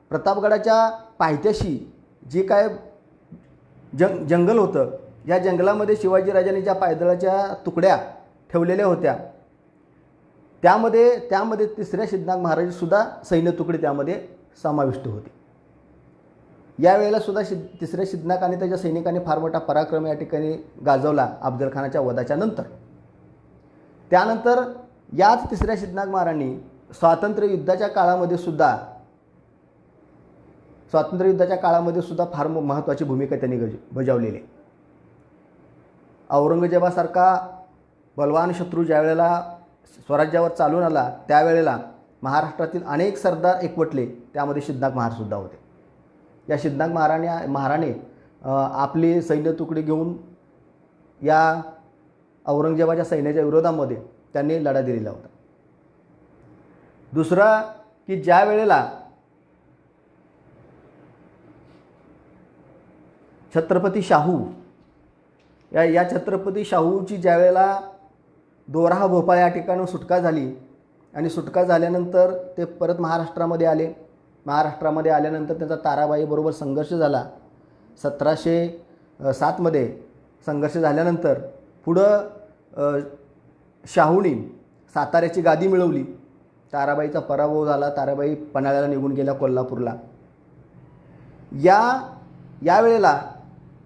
प्रतापगडाच्या पायथ्याशी जे काय जंगल होतं, या जंगलामध्ये शिवाजीराजांनी ज्या पायदळाच्या तुकड्या ठेवलेल्या होत्या त्यामध्ये तिसऱ्या शिदनाक महाराजसुद्धा सैन्य तुकडी त्यामध्ये समाविष्ट होती. यावेळेला सुद्धा तिसऱ्या शिदनाक आणि त्याच्या सैनिकांनी फार मोठा पराक्रम या ठिकाणी गाजवला अफजलखानाच्या वधाच्या नंतर. त्यानंतर याच तिसऱ्या शिदनाक महाराजांनी स्वातंत्र्य युद्धाच्या काळामध्ये सुद्धा फार महत्त्वाची भूमिका त्यांनी बजावलेली. औरंगजेबासारखा बलवान शत्रू ज्यावेळेला स्वराज्यावर चालून आला त्यावेळेला महाराष्ट्रातील अनेक सरदार एकवटले, त्यामध्ये शिदनाक महारसुद्धा होते. या शिदनाक महाराने आपली सैन्य तुकडी घेऊन या औरंगजेबाच्या सैन्याच्या विरोधामध्ये त्यांनी लढा दिलेला होता. दुसरा की ज्या वेळेला छत्रपती शाहू या छत्रपती शाहूची ज्यावेळेला दोराहा भोपाळ या ठिकाणी सुटका झाली आणि सुटका झाल्यानंतर ते परत महाराष्ट्रामध्ये आले. महाराष्ट्रामध्ये आल्यानंतर त्यांचा ताराबाईबरोबर संघर्ष झाला. 1707मध्ये संघर्ष झाल्यानंतर पुढं शाहूने साताऱ्याची गादी मिळवली. ताराबाईचा पराभव झाला. ताराबाई पन्हाळ्याला निघून गेल्या कोल्हापूरला. यावेळेला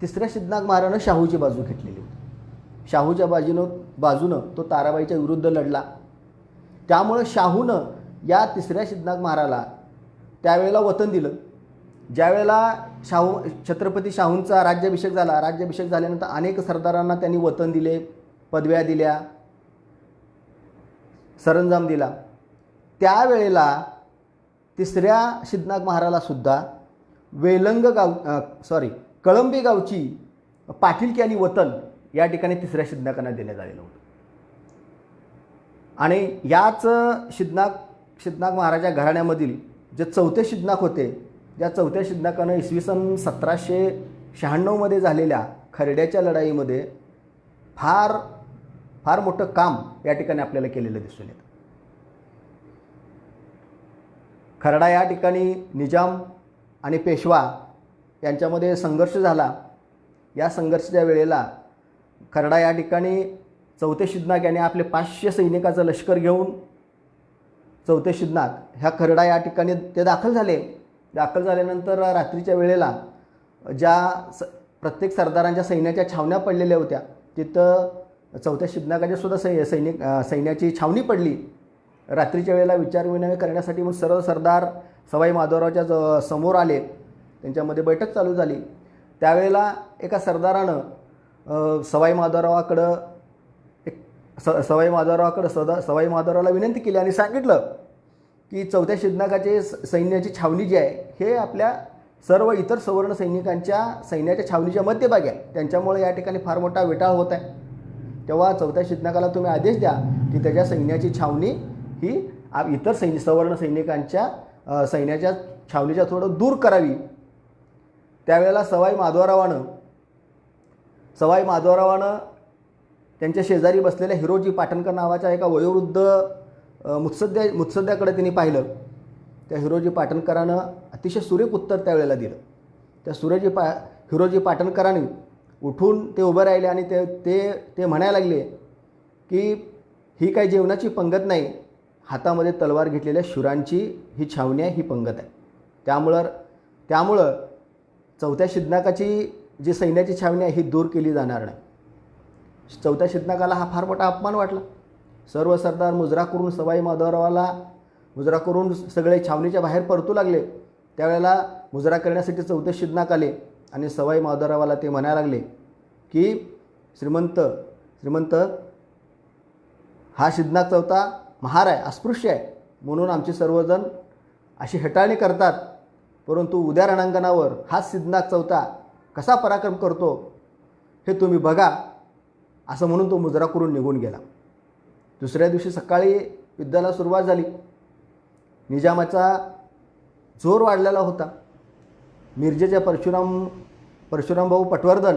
तिसऱ्या सिद्धनाथ महाराजानं शाहूची बाजू घेतलेली होती. शाहूच्या बाजूनं तो ताराबाईच्या विरुद्ध लढला. त्यामुळं शाहूनं या तिसऱ्या सिद्धनाथ महाराजाला त्यावेळेला वतन दिलं. ज्यावेळेला छत्रपती शाहूंचा राज्याभिषेक झाला, राज्याभिषेक झाल्यानंतर अनेक सरदारांना त्यांनी वतन दिले, पदव्या दिल्या, सरंजाम दिला. त्यावेळेला तिसऱ्या सिद्धनाथ महाराजाला सुद्धा कळंबी गावची पाटीलकी आणि वतन या ठिकाणी तिसऱ्या सिद्धनाथांना देण्यात आलेलं होतं. आणि याच सिद्धनाथ महाराजा घराण्यामधील जे चौथे सिद्धनाथ होते, त्या चौथ्या सिद्धनाथानं इसवी सन 1796मध्ये झालेल्या खर्ड्याच्या लढाईमध्ये फार मोठं काम या ठिकाणी आपल्याला केलेलं दिसून येतं. खर्डा या ठिकाणी निजाम आणि पेशवा यांच्यामध्ये संघर्ष झाला. या संघर्षाच्या वेळेला खर्डा या ठिकाणी चौथे सिद्धनाथ याने आपले 500 सैनिकाचं लष्कर घेऊन चौथे सिद्धनाथ ह्या खर्डा या ठिकाणी ते दाखल झाले. दाखल झाल्यानंतर रात्रीच्या वेळेला प्रत्येक सरदारांच्या सैन्याच्या छावण्या पडलेल्या होत्या, तिथं चौथ्या सिद्धनाथाच्या सुद्धा सैन्याची छावणी पडली. रात्रीच्या वेळेला विचारविनिमय करण्यासाठी मग सर्व सरदार सवाई माधवरावच्या समोर आले. त्यांच्यामध्ये बैठक चालू झाली. त्यावेळेला एका सरदारानं सवाई माधवरावला विनंती केली आणि सांगितलं की चौथ्या सिद्धनाथाचे सैन्याची छावणी जी आहे हे आपल्या सर्व इतर सवर्ण सैनिकांच्या सैन्याच्या छावणीच्या मध्यभागी आहे, त्यांच्यामुळे या ठिकाणी फार मोठा वेटाळ होत आहे. तेव्हा चौथ्या सिद्धनाथाला तुम्ही आदेश द्या की त्याच्या सैन्याची छावणी ही इतर सवर्ण सैनिकांच्या सैन्याच्या छावणीच्या थोडं दूर करावी. त्यावेळेला सवाई माधवरावानं त्यांच्या शेजारी बसलेल्या हिरोजी पाटणकर नावाच्या एका वयोवृद्ध मुत्सद्द्याकडे त्यांनी पाहिलं. त्या हिरोजी पाटणकरानं अतिशय सुरेख उत्तर त्यावेळेला दिलं. त्या हिरोजी पाटणकरांनी उठून ते उभे राहिले आणि ते म्हणायला लागले की ही काही जेवणाची पंगत नाही, हातामध्ये तलवार घेतलेल्या शूरांची ही छावणी आहे, ही पंगत आहे. त्यामुळं चौथ्या सिद्धनाथाची जी सैन्याची छावणी आहे ही दूर केली जाणार नाही. चौथ्या सिद्धनाथाला हा फार मोठा अपमान वाटला. सर्व सरदार मुजरा करून सवाई माधवरावाला मुजरा करून सगळे छावणीच्या बाहेर परतू लागले. त्यावेळेला मुजरा करण्यासाठी चौथे सिद्धनाथ आले आणि सवाई माधवरावाला ते म्हणायला लागले की श्रीमंत हा सिद्धनाथ चौथा महार आहे, अस्पृश्य आहे, म्हणून आमचे सर्वजण अशी हेटाळणी करतात, परंतु उद्या रणांगणावर हा सिद्धनाथ चौथा कसा पराक्रम करतो हे तुम्ही बघा, असं म्हणून तो मुजरा करून निघून गेला. दुसऱ्या दिवशी सकाळी युद्धाला सुरुवात झाली. निजामाचा जोर वाढलेला होता. मिरजेच्या परशुरामभाऊ पटवर्धन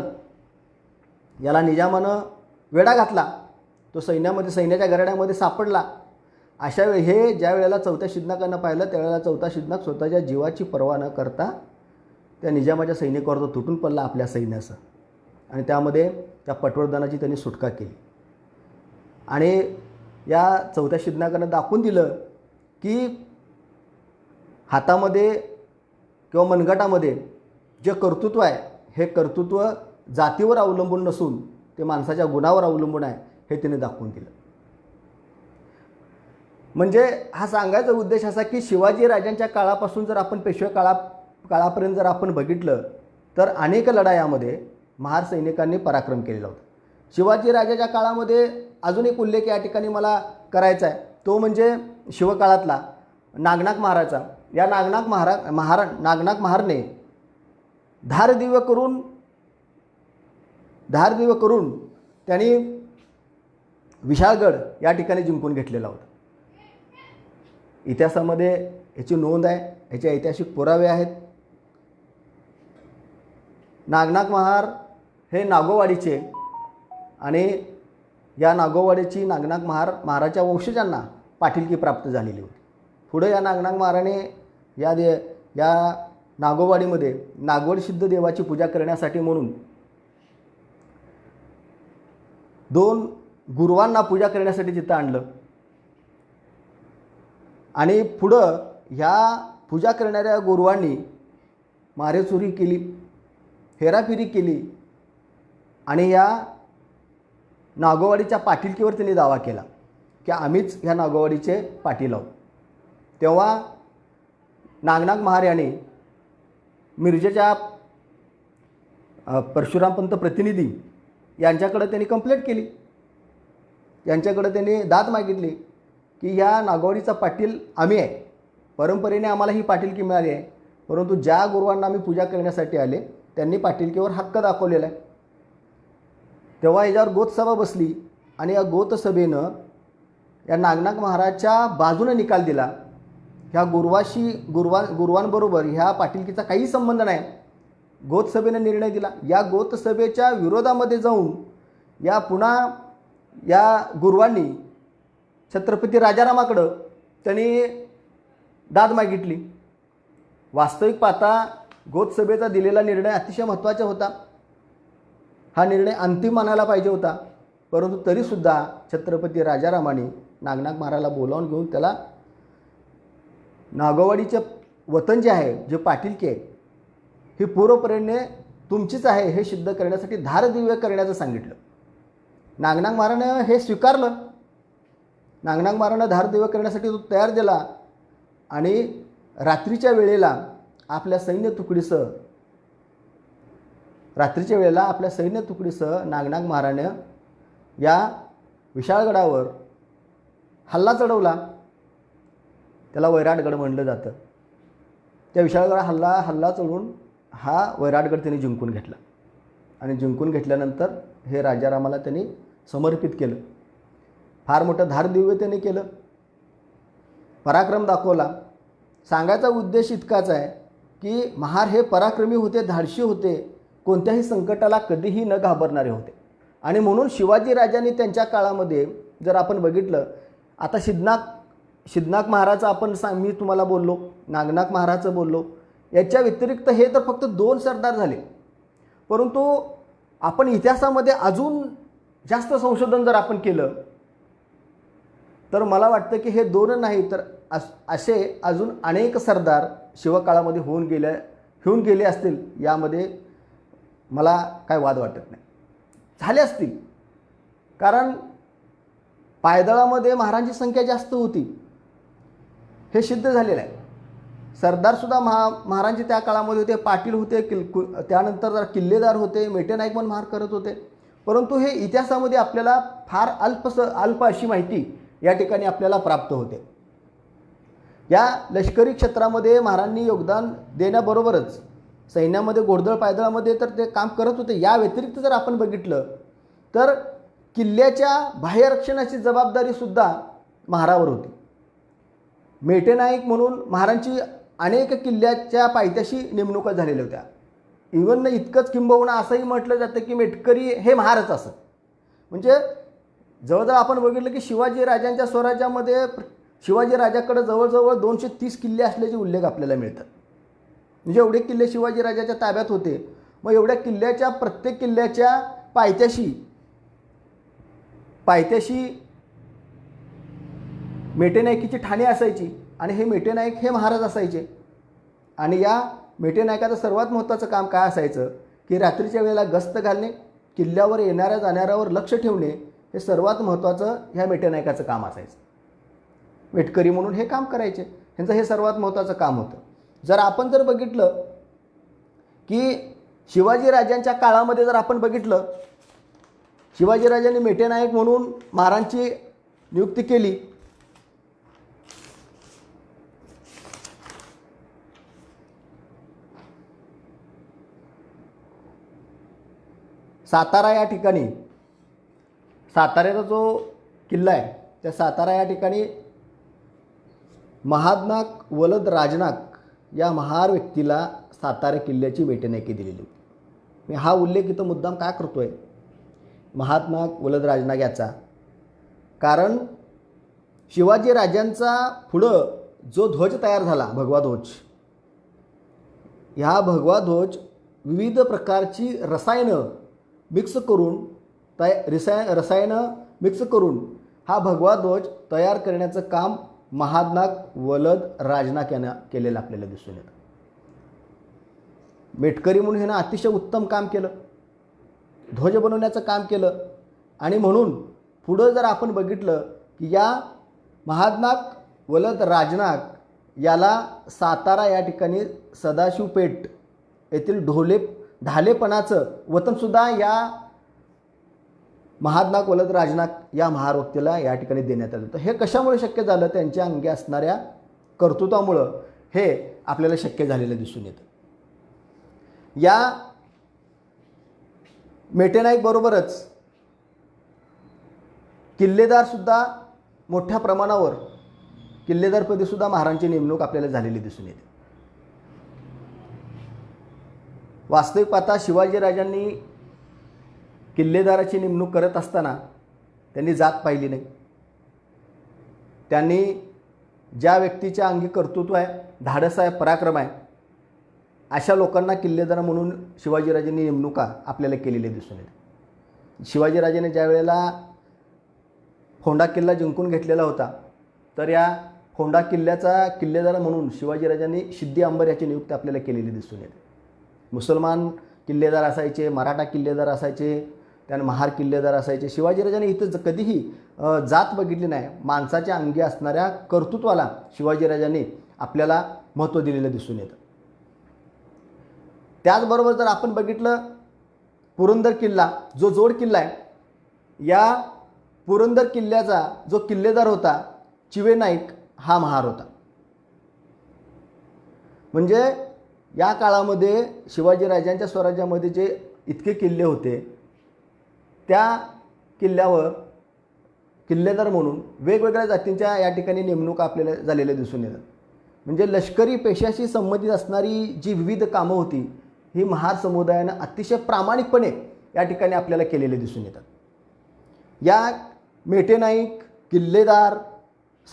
याला निजामानं वेढा घातला. तो सैन्याच्या घराण्यामध्ये सापडला. अशा वेळी ज्या वेळेला चौथ्या सिद्धनाथांना पाहिलं त्यावेळेला चौथा सिद्धनाथ स्वतःच्या जीवाची पर्वा न करता त्या निजामाच्या सैनिकावर तो तुटून पडला आपल्या सैन्यासह, आणि त्यामध्ये त्या पटवर्धनाची त्यांनी सुटका केली. आणि या चौथ्या सिद्धनाथांना दाखवून दिलं की हातामध्ये किंवा मनगटामध्ये जे कर्तृत्व आहे हे कर्तृत्व जातीवर अवलंबून नसून ते माणसाच्या गुणावर अवलंबून आहे, हे त्याने दाखवून दिलं. म्हणजे हा सांगायचा उद्देश असा की शिवाजी राजांच्या काळापासून जर आपण पेशवे काळापर्यंत जर आपण बघितलं तर अनेक लढायांमध्ये महार सैनिकांनी पराक्रम केलेला होता. शिवाजी राजाच्या काळामध्ये अजून एक उल्लेख या ठिकाणी मला करायचा आहे, तो म्हणजे शिवकाळातला नागनाथ महाराजचा. या नागनाथ महारने धारदिव्य करून त्यांनी विशाळगड या ठिकाणी जिंकून घेतलेला होता. इतिहासामध्ये याची नोंद आहे, याचे ऐतिहासिक पुरावे आहेत. नागनाथ महार हे नागोवाडीचे आणि या नागोवाडीची नागनाथ महाराच्या वंशजांना पाटीलकी प्राप्त झालेली होती. पुढे या नागनाथ महाराने या नागोवाडीमध्ये नागवड सिद्ध देवाची पूजा करण्यासाठी म्हणून 2 गुरुवांना पूजा करण्यासाठी तिथं आणलं आणि पुढं ह्या पूजा करणाऱ्या गुरुवांनी मारेचोरी केली, हेराफेरी केली आणि या नागोवाडीच्या पाटीलकीवर त्यांनी दावा केला की आम्हीच ह्या नागोवाडीचे पाटील आहोत. तेव्हा नागनाथ महार यांनी मिरजेच्या परशुरामपंत प्रतिनिधी यांच्याकडे त्यांनी कंप्लेंट केली. यांच्याकडे त्यांनी दाद मागितली की ह्या नागोवाडीचा पाटील आम्ही आहे, परंपरेने आम्हाला ही पाटीलकी मिळाली आहे, परंतु ज्या गुरुवांना आम्ही पूजा करण्यासाठी आले त्यांनी पाटीलकीवर हक्क दाखवलेला आहे. तेव्हा याच्यावर गोतसभा बसली आणि या गोतसभेनं या नागनाथ महाराजच्या बाजूने निकाल दिला. ह्या गुरुवांबरोबर ह्या पाटीलकीचा काही संबंध नाही. गोतसभेनं निर्णय दिला. या गोतसभेच्या विरोधामध्ये जाऊन पुन्हा या गुरुवांनी छत्रपती राजारामाकडं त्यांनी दाद मागितली. वास्तविक पाहता गोतसभेचा दिलेला निर्णय अतिशय महत्त्वाचा होता. हा निर्णय अंतिम मानायला पाहिजे होता, परंतु तरीसुद्धा छत्रपती राजारामाने नागनाथ महाराजला बोलावून घेऊन त्याला नागोवाडीचे वतन जे आहे, जे पाटीलकी आहे, ही पूर्वपरेने तुमचीच आहे हे सिद्ध करण्यासाठी धारदिव्य करण्याचं सांगितलं. नागनाथ महाराजानं हे स्वीकारलं. नागनाथ महाराजानं धारदिव्य करण्यासाठी तो तयार झाला आणि रात्रीच्या वेळेला आपल्या सैन्य तुकडीसह नागनाथ महाराजानं या विशाळगडावर हल्ला चढवला. त्याला वैराटगड म्हणलं जातं. त्या विशाळगड हल्ला चढवून हा वैराटगड त्यांनी जिंकून घेतला आणि जिंकून घेतल्यानंतर हे राजारामाला त्यांनी समर्पित केलं. फार मोठं धारदिव्य त्यांनी केलं, पराक्रम दाखवला. सांगायचा उद्देश इतकाच आहे की महार हे पराक्रमी होते, धाडशी होते, कोणत्याही संकटाला कधीही न घाबरणारे होते. आणि म्हणून शिवाजी राजांनी त्यांच्या काळामध्ये जर आपण बघितलं, आता सिद्धनाथ महाराजचं मी तुम्हाला बोललो, नागनाथ महाराजचं बोललो, याच्या व्यतिरिक्त हे तर फक्त 2 सरदार झाले. परंतु आपण इतिहासामध्ये अजून जास्त संशोधन जर आपण केलं तर मला वाटतं की हे 2 नाही तर असे अजून अनेक सरदार शिवकाळामध्ये होऊन गेले असतील. यामध्ये मला काय वाद वाटत नाही. झाले असतील, कारण पायदळामध्ये महाराजांची संख्या जास्त होती, हे सिद्ध झालेलं आहे. सरदारसुद्धा महाराजांचे त्या काळामध्ये होते, पाटील होते, त्यानंतर किल्लेदार होते, मेटे नाईक पण महार करत होते. परंतु हे इतिहासामध्ये आपल्याला फार अल्प अशी माहिती या ठिकाणी आपल्याला प्राप्त होते. या लष्करी क्षेत्रामध्ये महाराजांनी योगदान देण्याबरोबरच सैन्यामध्ये, घोडदळ पायदळामध्ये तर ते काम करत होते. या व्यतिरिक्त जर आपण बघितलं तर किल्ल्याच्या बाह्यरक्षणाची जबाबदारीसुद्धा महारावर होती. मेटे नाईक म्हणून महाराजांची अनेक किल्ल्याच्या पायथ्याशी नेमणुका झालेल्या होत्या. इव्हन इतकंच किंबहुना असंही म्हटलं जातं की मेटकरी हे महारच असत. म्हणजे जवळजवळ आपण बघितलं की शिवाजी राजांच्या स्वराज्यामध्ये शिवाजी राजाकडे जवळजवळ 230 किल्ले असल्याचे उल्लेख आपल्याला मिळतात. म्हणजे एवढे किल्ले शिवाजी राजाच्या ताब्यात होते. मग एवढ्या किल्ल्याच्या प्रत्येक किल्ल्याच्या पायथ्याशी मेटे नायकीची ठाणे असायची आणि हे मेटे नायक हे महाराज असायचे. आणि या मेटे नायकाचं सर्वात महत्त्वाचं काम काय असायचं की रात्रीच्या वेळेला गस्त घालणे, किल्ल्यावर येणाऱ्या जाणाऱ्यावर लक्ष ठेवणे, हे सर्वात महत्त्वाचं ह्या मेटे नायकाचं काम असायचं. मेटकरी म्हणून हे काम करायचे. ह्यांचं हे सर्वात महत्त्वाचं काम होतं. जर आपण जर बघितलं की शिवाजी राजांच्या काळामध्ये जर आपण बघितलं, शिवाजी राजांनी मेटे नायक म्हणून महाराजांची नियुक्ती केली. सातारा या ठिकाणी, साताऱ्याचा जो किल्ला आहे त्या सातारा या ठिकाणी महादनाक वलद राजनाक या महार व्यक्तीला सातारा किल्ल्याची मेटे नायकी दिलेली होती. मी हा उल्लेख इथं मुद्दाम काय करतोय महादनाक वलद राजनाग याचा. कारण शिवाजी राजांचा पुढं जो ध्वज तयार झाला, भगवा ध्वज, ह्या भगवा ध्वज विविध प्रकारची रसायनं मिक्स करून रसायनं मिक्स करून हा भगवा ध्वज तयार करण्याचं काम महादनाक वलद राजनाक यानं केलेलं आपल्याला दिसून येतं. मेटकरी म्हणून ह्यानं अतिशय उत्तम काम केलं, ध्वज बनवण्याचं काम केलं. आणि म्हणून पुढं जर आपण बघितलं की या महादनाक वलद राजनाक याला सातारा या ठिकाणी सदाशिवपेठ येथील ढालेपणाचं वतनसुद्धा या महादनाक वलद राजनाक या महार व्यक्तीला या ठिकाणी देण्यात आलं. तर हे कशामुळे शक्य झालं? त्यांच्या अंगी असणाऱ्या कर्तृत्वामुळं हे आपल्याला शक्य झालेलं दिसून येतं. या मेटेनाईक बरोबरच किल्लेदारसुद्धा मोठ्या प्रमाणावर किल्लेदारपदीसुद्धा महाराजांची नेमणूक आपल्याला झालेली दिसून येते. वास्तविक पाहता शिवाजीराजांनी किल्लेदाराची नेमणूक करत असताना त्यांनी जात पाहिली नाही. त्यांनी ज्या व्यक्तीच्या अंगी कर्तृत्व आहे, धाडस आहे, पराक्रम आहे, अशा लोकांना किल्लेदार म्हणून शिवाजीराजांनी नेमणुका आपल्याला केलेल्या दिसून येते. शिवाजीराजाने ज्या वेळेला फोंडा किल्ला जिंकून घेतलेला होता, तर या फोंडा किल्ल्याचा किल्लेदार म्हणून शिवाजीराजांनी सिद्दी अंबर याची नियुक्ती आपल्याला केलेली दिसून येते. मुसलमान किल्लेदार असायचे, मराठा किल्लेदार असायचे, त्याने महार किल्लेदार असायचे. शिवाजीराजांनी इथं कधीही जात बघितली नाही. माणसाच्या अंगी असणाऱ्या कर्तृत्वाला शिवाजीराजांनी आपल्याला महत्त्व दिलेलं दिसून येतं. त्याचबरोबर जर आपण बघितलं पुरंदर किल्ला जो जोड किल्ला आहे, या पुरंदर किल्ल्याचा जो किल्लेदार होता चिवे नाईक हा महार होता. म्हणजे या काळामध्ये शिवाजीराजांच्या स्वराज्यामध्ये जे इतके किल्ले होते, त्या किल्ल्यावर किल्लेदार म्हणून वेगवेगळ्या जातींच्या या ठिकाणी नेमणुका आपल्याला झालेल्या दिसून येतात. म्हणजे लष्करी पेशाशी संबंधित असणारी जी विविध कामं होती, ही महार समुदायानं अतिशय प्रामाणिकपणे या ठिकाणी आपल्याला केलेले दिसून येतात. या मेटेनाईक, किल्लेदार,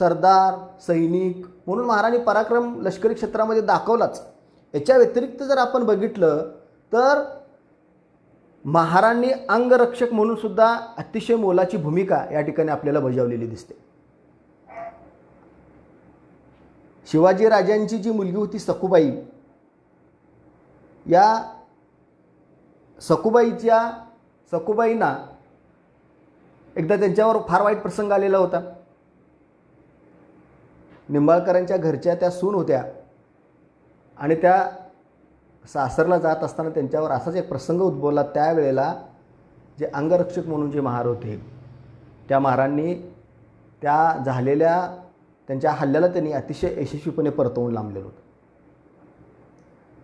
सरदार, सैनिक म्हणून महाराणी पराक्रम लष्करी क्षेत्रामध्ये दाखवलाच. याच्या व्यतिरिक्त जर आपण बघितलं तर महाराणी अंगरक्षक म्हणून सुद्धा अतिशय मोलाची भूमिका या ठिकाणी आपल्याला बजावलेली दिसते. शिवाजी राजांची जी मुलगी होती सखुबाई, या सखुबाईंना एकदा त्यांच्यावर फार वाईट प्रसंग आलेला होता. निंबाळकरांच्या घरच्या त्या सून होत्या आणि त्या सासरला जात असताना त्यांच्यावर असाच एक प्रसंग उद्भवला. त्यावेळेला जे अंगरक्षक म्हणून जे महार होते, त्या महारांनी त्या झालेल्या त्यांच्या हल्ल्याला त्यांनी अतिशय यशस्वीपणे परतवून लांबलेलं होतं.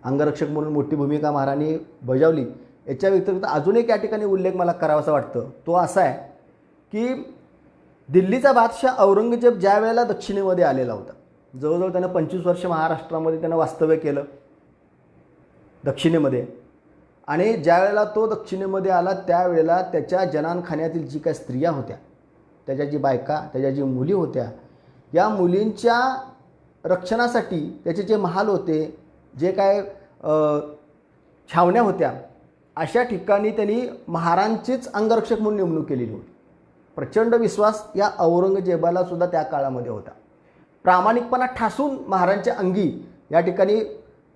अंगरक्षक म्हणून मोठी भूमिका महाराणी बजावली. याच्या व्यतिरिक्त अजून एक या ठिकाणी उल्लेख मला करावासा वाटतं. तो असा आहे की दिल्लीचा बादशाह औरंगजेब ज्या वेळेला दक्षिणेमध्ये आलेला होता, जवळजवळ त्यानं 25 वर्ष महाराष्ट्रामध्ये त्यानं वास्तव्य केलं दक्षिणेमध्ये. आणि ज्या वेळेला तो दक्षिणेमध्ये आला त्यावेळेला त्याच्या जनानखान्यातील जी काही स्त्रिया होत्या, त्याच्या जी बायका, त्याच्या जी मुली होत्या, या मुलींच्या रक्षणासाठी त्याचे जे महाल होते, जे काय छावण्या होत्या, अशा ठिकाणी त्यांनी महारांचीच अंगरक्षक म्हणून नेमणूक केलेली होती. प्रचंड विश्वास या औरंगजेबाला सुद्धा त्या काळामध्ये होता. प्रामाणिकपणा ठासून महाराजांच्या अंगी या ठिकाणी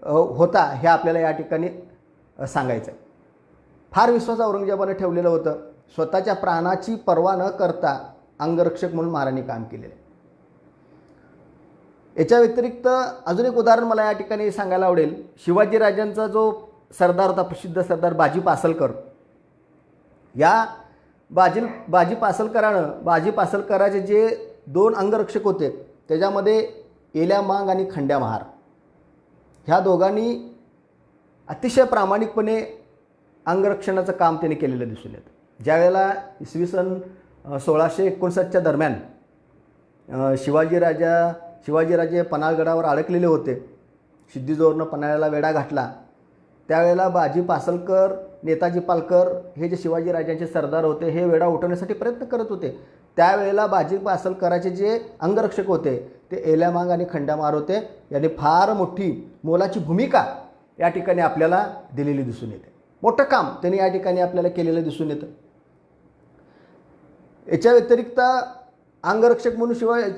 होता, हे आपल्याला या ठिकाणी सांगायचं आहे. फार विश्वास औरंगजेबाने ठेवलेलं होतं. स्वतःच्या प्राणाची पर्वा न करता अंगरक्षक म्हणून महाराजांनी काम केलेलं आहे. याच्या व्यतिरिक्त अजून एक उदाहरण मला या ठिकाणी सांगायला आवडेल. शिवाजीराजांचा जो सरदार होता, प्रसिद्ध सरदार बाजी पासलकर, या बाजी पासलकराचे जे 2 अंगरक्षक होते, त्याच्यामध्ये एल्या मांग आणि खंड्या महार, ह्या दोघांनी अतिशय प्रामाणिकपणे अंगरक्षणाचं काम त्यांनी केलेलं दिसून येतं. ज्यावेळेला इसवी सन 1659च्या दरम्यान शिवाजीराजे पन्हाळगडावर अडकलेले होते, सिद्धी जोरनं पन्हाळ्याला वेढा घातला. त्यावेळेला बाजी पासलकर नेताजी पालकर हे जे शिवाजीराजांचे सरदार होते हे वेढा उठवण्यासाठी प्रयत्न करत होते. त्यावेळेला बाजी पासलकराचे जे अंगरक्षक होते ते एल्यामांग आणि खंडामार होते. यांनी फार मोठी मोलाची भूमिका या ठिकाणी आपल्याला दिलेली दिसून येते. मोठं काम त्यांनी या ठिकाणी आपल्याला केलेलं दिसून येतं. याच्या व्यतिरिक्त अंगरक्षक म्हणून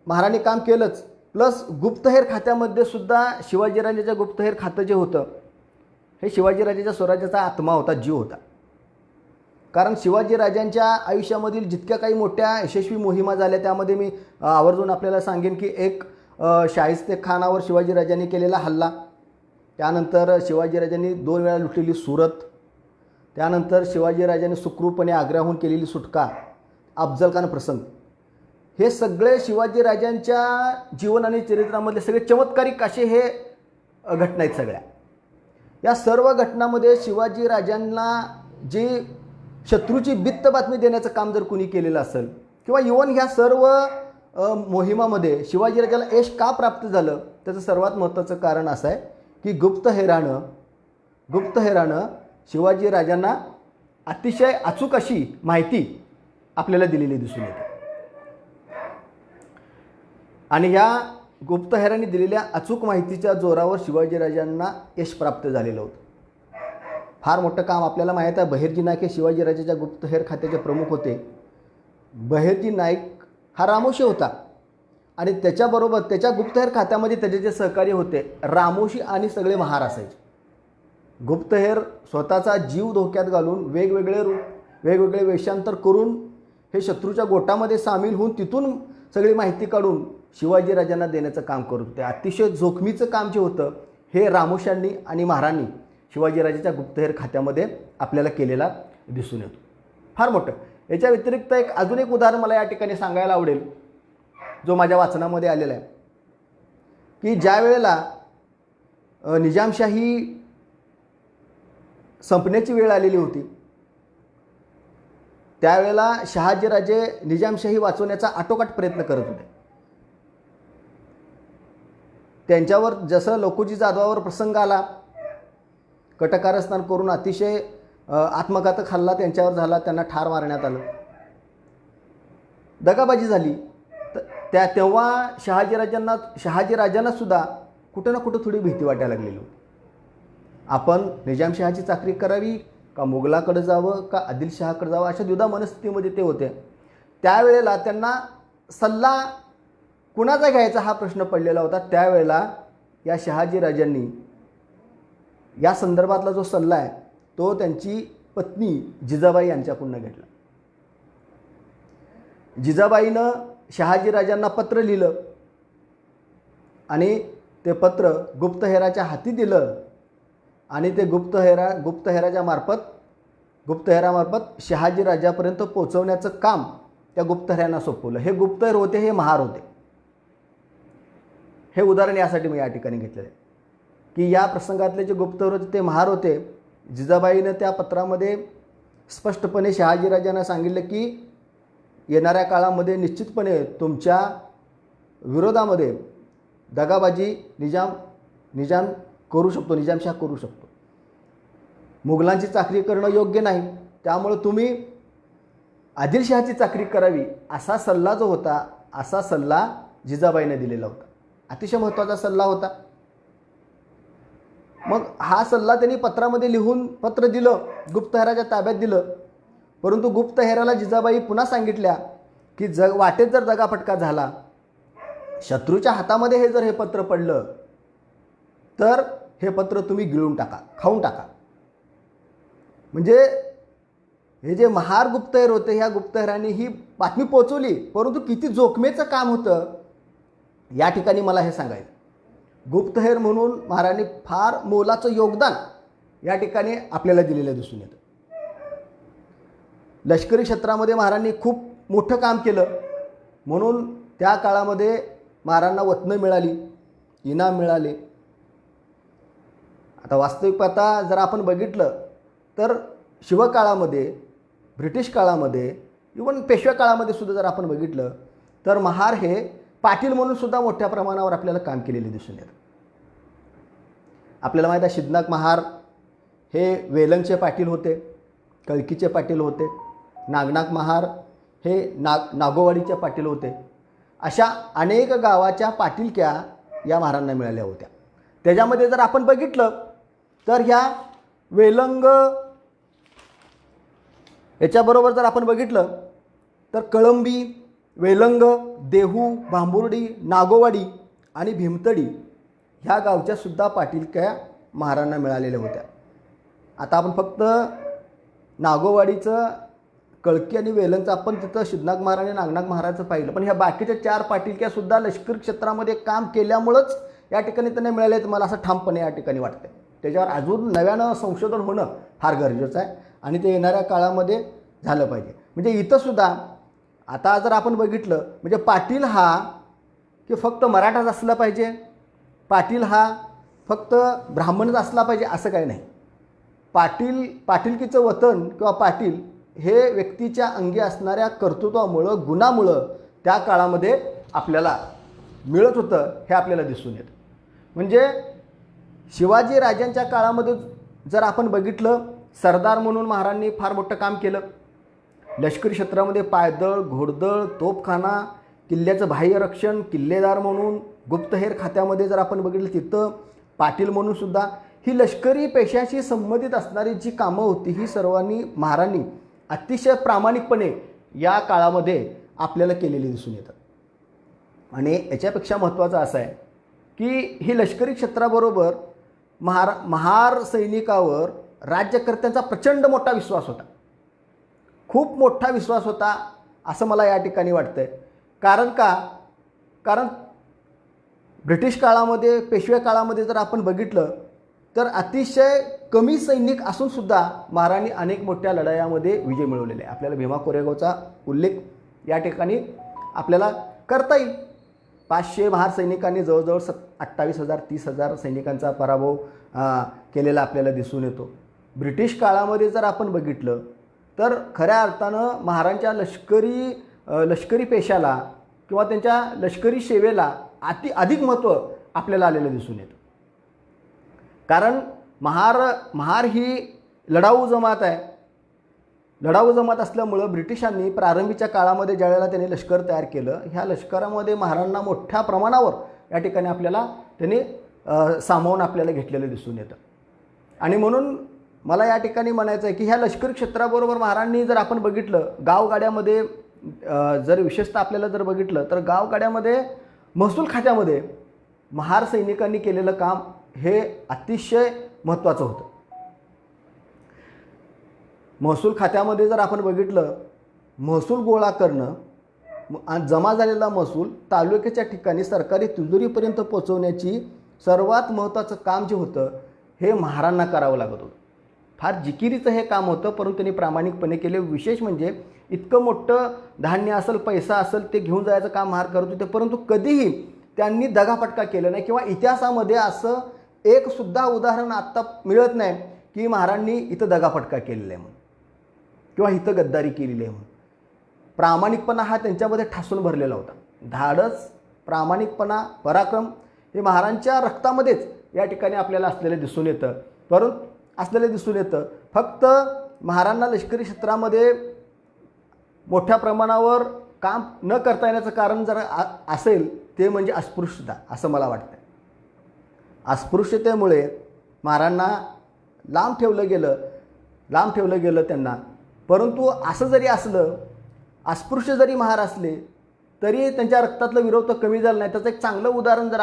महाराणी काम केलंच, प्लस गुप्तहेर खात्यामध्ये सुद्धा शिवाजीराजाच्या गुप्तहेर खातं जे होतं हे शिवाजीराजाच्या स्वराज्याचा आत्मा होता, जीव होता. कारण शिवाजीराजांच्या आयुष्यामधील जितक्या काही मोठ्या यशस्वी मोहिमा झाल्या त्यामध्ये मी आवर्जून आपल्याला सांगेन की एक शाहिस्तेखानावर शिवाजीराजांनी केलेला हल्ला, त्यानंतर शिवाजीराजांनी 2 वेळा लुटलेली सुरत, त्यानंतर शिवाजीराजांनी सुखरूपपणे आग्र्याहून केलेली सुटका, अफजलखान प्रसंग, हे सगळे शिवाजीराजांच्या जीवन आणि चरित्रामधले सगळे चमत्कारिक असे हे घटना आहेत सगळ्या. या सर्व घटनांमध्ये शिवाजीराजांना जी शत्रूची बित्त बातमी देण्याचं काम जर कुणी केलेलं असेल किंवा इव्हन ह्या सर्व मोहिमामध्ये शिवाजीराजाला यश का प्राप्त झालं त्याचं सर्वात महत्त्वाचं कारण असं आहे की गुप्तहेरानं शिवाजीराजांना अतिशय अचूक अशी माहिती आपल्याला दिलेली दिसून येते. आणि या गुप्तहेरांनी दिलेल्या अचूक माहितीच्या जोरावर शिवाजीराजांना यश प्राप्त झालेलं होतं. फार मोठं काम आपल्याला माहीत आहे. बहिर्जी नाईक हे शिवाजीराजाच्या गुप्तहेर खात्याचे प्रमुख होते. बहिर्जी नाईक हा रामोशी होता आणि त्याच्याबरोबर त्याच्या गुप्तहेर खात्यामध्ये त्याचे जे सहकारी होते रामोशी आणि सगळे महार असायचे. गुप्तहेर स्वतःचा जीव धोक्यात घालून वेगवेगळे वेषांतर करून हे शत्रूच्या गोटामध्ये सामील होऊन तिथून सगळी माहिती काढून शिवाजीराजांना देण्याचं काम करत होते. अतिशय जोखमीचं काम जे होतं हे रामोशांनी आणि महारांनी शिवाजीराजाच्या गुप्तहेर खात्यामध्ये आपल्याला केलेला दिसून येतो. फार मोठं. याच्या व्यतिरिक्त अजून एक उदाहरण मला या ठिकाणी सांगायला आवडेल जो माझ्या वाचनामध्ये आलेला आहे की ज्या वेळेला निजामशाही संपण्याची वेळ आलेली होती त्यावेळेला शहाजीराजे निजामशाही वाचवण्याचा आटोकाट प्रयत्न करत होते. त्यांच्यावर जसं लखुजी जाधवावर प्रसंग आला, कटकारस्थान करून अतिशय आत्मघातक हल्ला त्यांच्यावर झाला, त्यांना ठार मारण्यात आलं, दगाबाजी झाली, तेव्हा शहाजीराजांना सुद्धा कुठं ना कुठं थोडी भीती वाटायला लागलेली होती. आपण निजामशहाची चाकरी करावी का मुघलाकडे जावं का आदिलशहाकडे जावं अशा द्विधा मनस्थितीमध्ये ते होते. त्यावेळेला त्यांना सल्ला कुणाचा घ्यायचा हा प्रश्न पडलेला होता. त्यावेळेला या शहाजीराजांनी या संदर्भातला जो सल्ला आहे तो त्यांची पत्नी जिजाबाई यांच्याकडून घेतला. जिजाबाईनं शहाजीराजांना पत्र लिहिलं आणि ते पत्र गुप्तहेराच्या हाती दिलं आणि ते गुप्तहेरामार्फत शहाजीराजापर्यंत पोहोचवण्याचं काम त्या गुप्तहेरांना सोपवलं. हे गुप्तहेर होते, हे महार होते. हे उदाहरण यासाठी मी या ठिकाणी घेतलेलं आहे की या प्रसंगातले जे गुप्तहेर होते ते महार होते. जिजाबाईनं त्या पत्रामध्ये स्पष्टपणे शहाजीराजांना सांगितलं की येणाऱ्या काळामध्ये निश्चितपणे तुमच्या विरोधामध्ये दगाबाजी निजाम करू शकतो, निजामशाह करू शकतो. मुघलांची चाकरी करणं योग्य नाही, त्यामुळे तुम्ही आदिलशहाची चाकरी करावी असा सल्ला जो होता, असा सल्ला जिजाबाईने दिलेला होता. अतिशय महत्त्वाचा सल्ला होता. मग हा सल्ला त्यांनी पत्रामध्ये लिहून पत्र दिलं, गुप्तहेराच्या ताब्यात दिलं. परंतु गुप्तहेराला जिजाबाई पुन्हा सांगितल्या की वाटेत जर दगाफटका झाला, शत्रूच्या हातामध्ये हे पत्र पडलं तर हे पत्र तुम्ही गिळून टाका, खाऊन टाका. म्हणजे हे जे महार गुप्तहेर होते ह्या गुप्तहेरांनी ही बातमी पोचवली, परंतु किती जोखमीचं काम होतं या ठिकाणी मला हे सांगायचं. गुप्तहेर म्हणून महाराणी फार मोलाचं योगदान या ठिकाणी आपल्याला दिलेलं दिसून येतं. लष्करी क्षेत्रामध्ये महाराणी खूप मोठं काम केलं म्हणून त्या काळामध्ये महाराणांना वतनं मिळाली, इनाम मिळाले. आता वास्तविक पाहता जर आपण बघितलं तर शिवकाळामध्ये, ब्रिटिश काळामध्ये, इव्हन पेशव्या काळामध्ये सुद्धा जर आपण बघितलं तर महार हे पाटील म्हणून सुद्धा मोठ्या प्रमाणावर आपल्याला काम केलेले दिसून येतं. आपल्याला माहीत आहे शिदनाक महार हे वेलंगचे पाटील होते, कळकीचे पाटील होते, नागनाथ महार हे नागोवाडीचे पाटील होते. अशा अनेक गावाच्या पाटीलक्या या महारांना मिळाल्या होत्या. त्याच्यामध्ये जर आपण बघितलं तर ह्या वेलंग याच्याबरोबर जर आपण बघितलं तर कळंबी, वेलंग, देहू, भांबुर्डी, नागोवाडी आणि भीमतडी ह्या गावच्या सुद्धा पाटीलक्या महारांना मिळालेल्या होत्या. आता आपण फक्त नागोवाडीचं, कळकी आणि वेलंगचं आपण तिथं सिद्धनाथ महाराज आणि नागनाथ महाराजचं पाहिलं, पण ह्या बाकीच्या 4 पाटीलक्यासुद्धा लष्करी क्षेत्रामध्ये काम केल्यामुळंच या ठिकाणी त्यांना मिळाले आहेत, मला असं ठामपणे या ठिकाणी वाटतं. त्याच्यावर अजून नव्यानं संशोधन होणं फार गरजेचं आहे आणि ते येणाऱ्या काळामध्ये झालं पाहिजे. म्हणजे इथंसुद्धा आता जर आपण बघितलं म्हणजे पाटील हा की फक्त मराठाच असला पाहिजे, पाटील हा फक्त ब्राह्मणच असला पाहिजे असं काही नाही. पाटीलकीचं वतन किंवा पाटील हे व्यक्तीच्या अंगी असणाऱ्या कर्तृत्वामुळं, गुणामुळं त्या काळामध्ये आपल्याला मिळत होतं हे आपल्याला दिसून येतं. म्हणजे शिवाजी राजांच्या काळामध्ये जर आपण बघितलं, सरदार म्हणून महाराजांनी फार मोठं काम केलं. लष्करी क्षेत्रामध्ये पायदळ, घोडदळ, तोफखाना, किल्ल्याचं बाह्यरक्षण, किल्लेदार म्हणून, गुप्तहेर खात्यामध्ये जर आपण बघितलं तिथं पाटील म्हणून सुद्धा ही लष्करी पेशाशी संबंधित असणारी जी कामं होती ही सर्वांनी महाराजांनी अतिशय प्रामाणिकपणे या काळामध्ये आपल्याला केलेली दिसून येतात. आणि याच्यापेक्षा महत्त्वाचं असं आहे की ही लष्करी क्षेत्राबरोबर महार सैनिकावर राज्यकर्त्यांचा प्रचंड मोठा विश्वास होता, खूप मोठा विश्वास होता असं मला या ठिकाणी वाटतं आहे. कारण ब्रिटिश काळामध्ये, पेशवे काळामध्ये जर आपण बघितलं तर अतिशय कमी सैनिक असूनसुद्धा महाराजांनी अनेक मोठ्या लढायांमध्ये विजय मिळवलेले आहे. आपल्याला भीमा कोरेगावचा उल्लेख या ठिकाणी आपल्याला करता येईल. 500 महार सैनिकांनी जवळजवळ 28,000 30,000 सैनिकांचा पराभव केलेला आपल्याला दिसून येतो. ब्रिटिश काळामध्ये जर आपण बघितलं तर खऱ्या अर्थानं महाराजांच्या लष्करी पेशाला किंवा त्यांच्या लष्करी सेवेला अधिक महत्त्व आपल्याला आलेलं दिसून येतं. कारण महार ही लढाऊ जमात आहे. लढाऊ जमात असल्यामुळं ब्रिटिशांनी प्रारंभीच्या काळामध्ये ज्यावेळेला त्यांनी लष्कर तयार केलं, ह्या लष्करामध्ये महाराजांना मोठ्या प्रमाणावर या ठिकाणी आपल्याला त्यांनी सामावून आपल्याला घेतलेलं दिसून येतं. आणि म्हणून मला या ठिकाणी म्हणायचं आहे की ह्या लष्करी क्षेत्राबरोबर महाराजांनी जर आपण बघितलं गावगाड्यामध्ये, जर विशेषतः आपल्याला जर बघितलं तर गावगाड्यामध्ये महसूल खात्यामध्ये महार सैनिकांनी केलेलं काम हे अतिशय महत्त्वाचं होतं. महसूल खात्यामध्ये जर आपण बघितलं, महसूल गोळा करणं आणि जमा झालेला महसूल तालुक्याच्या ठिकाणी सरकारी तिजोरीपर्यंत पोहोचवण्याची सर्वात महत्त्वाचं काम जे होतं हे महाराजांना करावं लागत होतं. फार जिकिरीचं हे काम होतं, परंतु त्यांनी प्रामाणिकपणे केले. विशेष म्हणजे इतकं मोठं धान्य असेल, पैसा असेल ते घेऊन जायचं काम महार करत होते, परंतु कधीही त्यांनी दगाफटका केला नाही किंवा इतिहासामध्ये असं एक सुद्धा उदाहरण आत्ता मिळत नाही की महाराजांनी इथं दगाफटका केलेला आहे म्हणून किंवा इथं गद्दारी केलेली आहे म्हणून. प्रामाणिकपणा हा त्यांच्यामध्ये ठासून भरलेला होता. धाडस, प्रामाणिकपणा, पराक्रम हे महाराजांच्या रक्तामध्येच या ठिकाणी आपल्याला असलेलं दिसून येतं. फक्त महाराजांना लष्करी क्षेत्रामध्ये मोठ्या प्रमाणावर काम न करता येण्याचं कारण जर असेल ते म्हणजे अस्पृश्यता असं मला वाटतं. अस्पृश्यतेमुळे महाराजांना लांब ठेवलं गेलं त्यांना. परंतु असं जरी असलं, अस्पृश्य जरी महार असले तरी त्यांच्या रक्तातलं विरोध कमी झालं नाही. त्याचं एक चांगलं उदाहरण जर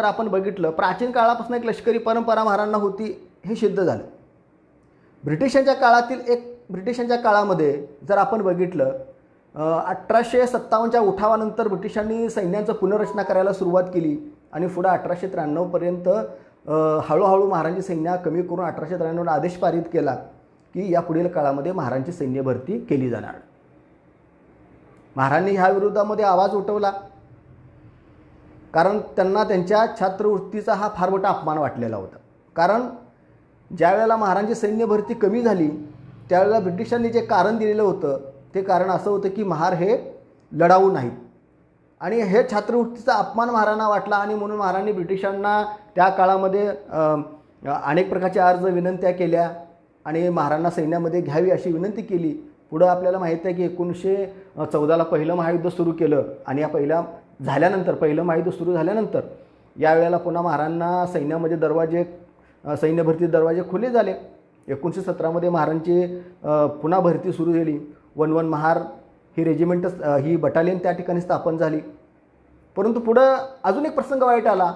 आपण बघितलं, प्राचीन काळापासून एक लष्करी परंपरा महाराजांना होती हे सिद्ध झालं. ब्रिटिशांच्या काळामध्ये जर आपण बघितलं, 1857च्या उठावानंतर ब्रिटिशांनी सैन्याचं पुनर्रचना करायला सुरुवात केली आणि पुढं 1893पर्यंत हळूहळू महाराजांची सैन्य कमी करून 1893ला आदेश पारित केला की या पुढील काळामध्ये महाराजांची सैन्य भरती केली जाणार. महाराजांनी ह्या विरोधामध्ये आवाज उठवला कारण त्यांना त्यांच्या छात्रवृत्तीचा हा फार मोठा अपमान वाटलेला होता. कारण ज्यावेळेला महाराजांची सैन्य भरती कमी झाली त्यावेळेला ब्रिटिशांनी जे कारण दिलेलं होतं ते कारण असं होतं की महार हे लढाऊ नाहीत आणि हे छात्रवृत्तीचा अपमान महाराजांना वाटला आणि म्हणून महाराजांनी ब्रिटिशांना त्या काळामध्ये अनेक प्रकारच्या अर्ज विनंत्या केल्या आणि महाराणांना सैन्यामध्ये घ्यावी अशी विनंती केली. पुढं आपल्याला माहीत आहे की 1914ला पहिलं महायुद्ध सुरू केलं आणि या पहिलं महायुद्ध सुरू झाल्यानंतर यावेळेला पुन्हा महाराणांना सैन्यामध्ये सैन्य भरती दरवाजे खुले झाले. 1917मध्ये महारांची पुन्हा भरती सुरू झाली. 11 महार ही रेजिमेंट ही बटालियन त्या ठिकाणी स्थापन झाली. परंतु पुढं अजून एक प्रसंग वाईट आला.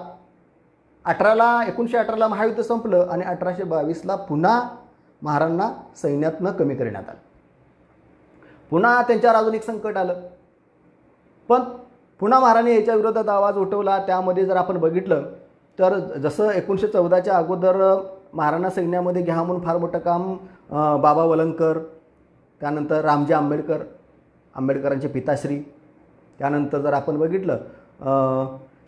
1918ला महायुद्ध संपलं आणि 1822ला पुन्हा महारांना सैन्यातनं कमी करण्यात आलं. पुन्हा त्यांच्यावर अजून एक संकट आलं. पण पुन्हा महाराणी याच्या विरोधात आवाज उठवला. त्यामध्ये जर आपण बघितलं तर जसं 1914च्या अगोदर महाराणा सैन्यामध्ये घ्या म्हणून फार मोठं काम बाबा वलंगकर, त्यानंतर रामजी आंबेडकरांचे पिताश्री, त्यानंतर जर आपण बघितलं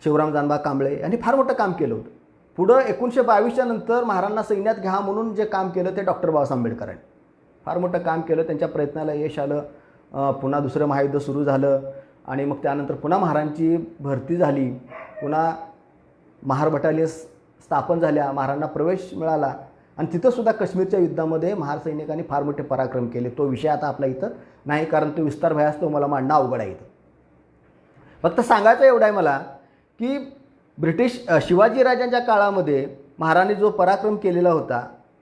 शिवराम जानबा कांबळे यांनी फार मोठं काम केलं होतं. पुढं 1922च्या नंतर महाराणा सैन्यात घ्या म्हणून जे काम केलं ते डॉक्टर बाबासाहेब आंबेडकरांनी फार मोठं काम केलं. त्यांच्या प्रयत्नाला यश आलं. पुन्हा दुसरं महायुद्ध सुरू झालं आणि मग त्यानंतर पुन्हा महारांची भरती झाली. पुन्हा महार बटालियन स्थापन झाल्या. महारांना प्रवेश मिळाला आणि तिथंसुद्धा काश्मीरच्या युद्धामध्ये महार सैनिकांनी फार मोठे पराक्रम केले. तो विषय आता आपला इथं नाही, कारण तो विस्तार भयास मला मांडणं अवघड आहे. इथं फक्त सांगायचं एवढं आहे मला की शिवाजीराजांच्या काळामध्ये महाराणी जो पराक्रम केलेला होता,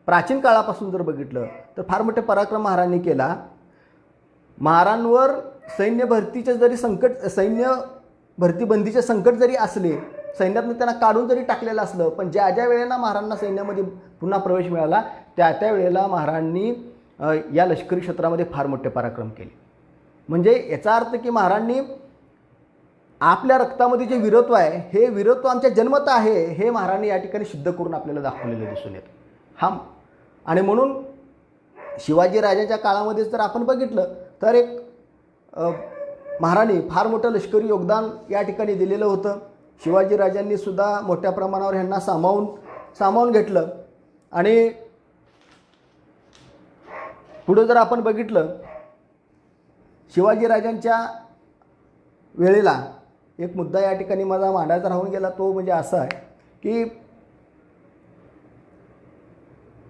प्राचीन काळापासून जर बघितलं तर फार मोठे पराक्रम महाराणी केला. महारांवर सैन्य भरती बंदीचे संकट जरी असले, सैन्यातनं त्यांना काढून जरी टाकलेलं असलं, पण ज्या वेळेला महारांना सैन्यामध्ये पुन्हा प्रवेश मिळाला त्या वेळेला महारांनी या लष्करी क्षेत्रामध्ये फार मोठे पराक्रम केले. म्हणजे याचा अर्थ की महारांनी आपल्या रक्तामध्ये जे वीरत्व आहे, हे वीरत्व आमच्या जन्मत आहे, हे महाराणी या ठिकाणी सिद्ध करून आपल्याला दाखवलेलं दिसून येतं. आणि म्हणून शिवाजीराजांच्या काळामध्ये जर आपण बघितलं तर एक महाराणी फार मोठं लष्करी योगदान या ठिकाणी दिलेलं होतं. शिवाजीराजांनी सुद्धा मोठ्या प्रमाणावर ह्यांना सामावून घेतलं. आणि पुढं जर आपण बघितलं शिवाजीराजांच्या वेळेला एक मुद्दा या ठिकाणी माझा मांडायचा राहून गेला. तो म्हणजे असा आहे की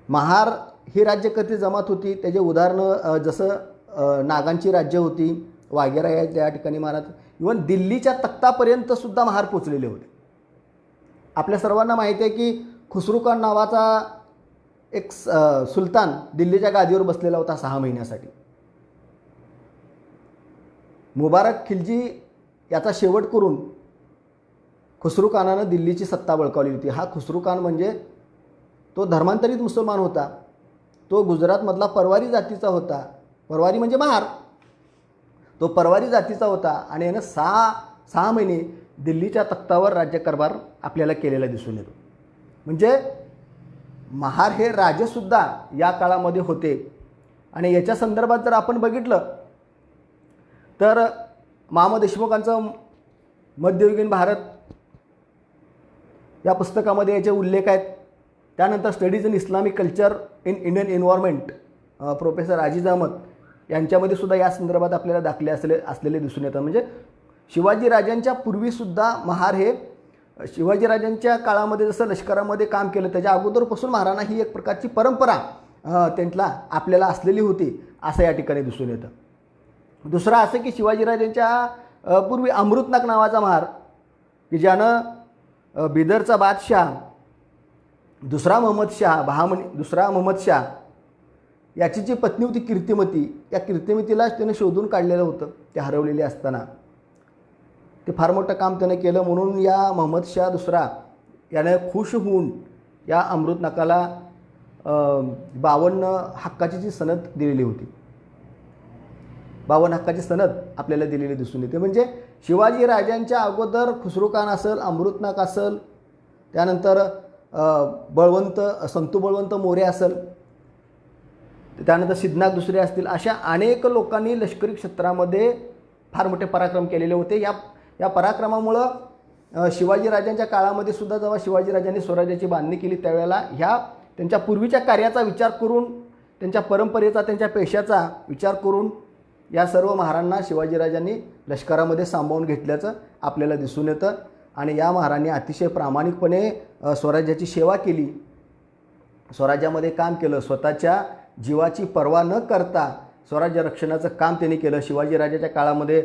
महार ही राज्यकर्ती जमात होती. त्याचे उदाहरणं जसं नागांची राज्य होती, वाघेरा या ठिकाणी महाराज, इव्हन दिल्लीच्या तख्तापर्यंत सुद्धा महार पोचलेले होते. आपल्या सर्वांना माहिती आहे की खुसरूखान नावाचा एक सुलतान दिल्लीच्या गादीवर बसलेला होता 6 महिन्यासाठी. मुबारक खिलजी याचा शेवट करून खुसरूखानानं दिल्लीची सत्ता बळकावली होती. हा खुसरूखान म्हणजे तो धर्मांतरित मुसलमान होता. तो गुजरातमधला परवारी जातीचा होता. परवारी म्हणजे महार. तो परवारी जातीचा होता आणि यानं 6 महिने दिल्लीच्या तख्तावर राज्यकारभार आपल्याला केलेला दिसून येतो. म्हणजे महार हे राजेसुद्धा या काळामध्ये होते. आणि याच्या संदर्भात जर आपण बघितलं तर मा. देशमुखांचं मध्ययुगीन भारत या पुस्तकामध्ये याचे उल्लेख आहेत. त्यानंतर studies in Islamic culture in Indian environment professor Aziz Ahmad यांच्यामध्ये सुद्धा या संदर्भात आपल्याला दाखले असलेले दिसून येतात. म्हणजे शिवाजीराजांच्या पूर्वीसुद्धा महार हे शिवाजीराजांच्या काळामध्ये जसं लष्करामध्ये काम केलं त्याच्या अगोदरपासून महाराणा ही एक प्रकारची परंपरा त्यांना आपल्याला असलेली होती असं या ठिकाणी दिसून येतं. दुसरं असं की शिवाजीराजांच्या पूर्वी अमृतनाग नावाचा महार की ज्यानं बिदरचा बादशाह दुसरा मोहम्मद शाह याची जी पत्नी होती कीर्तिमती, या कीर्तिमतीला त्यानं शोधून काढलेलं होतं. ते हरवलेले असताना ते फार मोठं काम त्यानं केलं. म्हणून या मोहम्मद शाह दुसरा याने खुश होऊन या अमृतनागाला 52 हक्काची जी सनद दिलेली होती, 52 हक्काची सनद आपल्याला दिलेली दिसून येते. म्हणजे शिवाजीराजांच्या अगोदर खुसरूखान असेल, अमृतनाग असेल, त्यानंतर संतू बळवंत मोरे असेल, त्यानंतर सिद्धनाथ दुसरे असतील, अशा अनेक लोकांनी लष्करी क्षेत्रामध्ये फार मोठे पराक्रम केलेले होते. या पराक्रमामुळं शिवाजीराजांच्या काळामध्ये सुद्धा जेव्हा शिवाजीराजांनी स्वराज्याची बांधणी केली त्यावेळेला ह्या त्यांच्या पूर्वीच्या कार्याचा विचार करून, त्यांच्या परंपरेचा, त्यांच्या पेशाचा विचार करून या सर्व महारांना शिवाजीराजांनी लष्करामध्ये सामावून घेतल्याचं आपल्याला दिसून येतं. आणि या महारांनी अतिशय प्रामाणिकपणे स्वराज्याची सेवा केली, स्वराज्यामध्ये काम केलं, स्वतःच्या जीवाची पर्वा न करता स्वराज्य रक्षणाचं काम त्यांनी केलं. शिवाजीराजाच्या काळामध्ये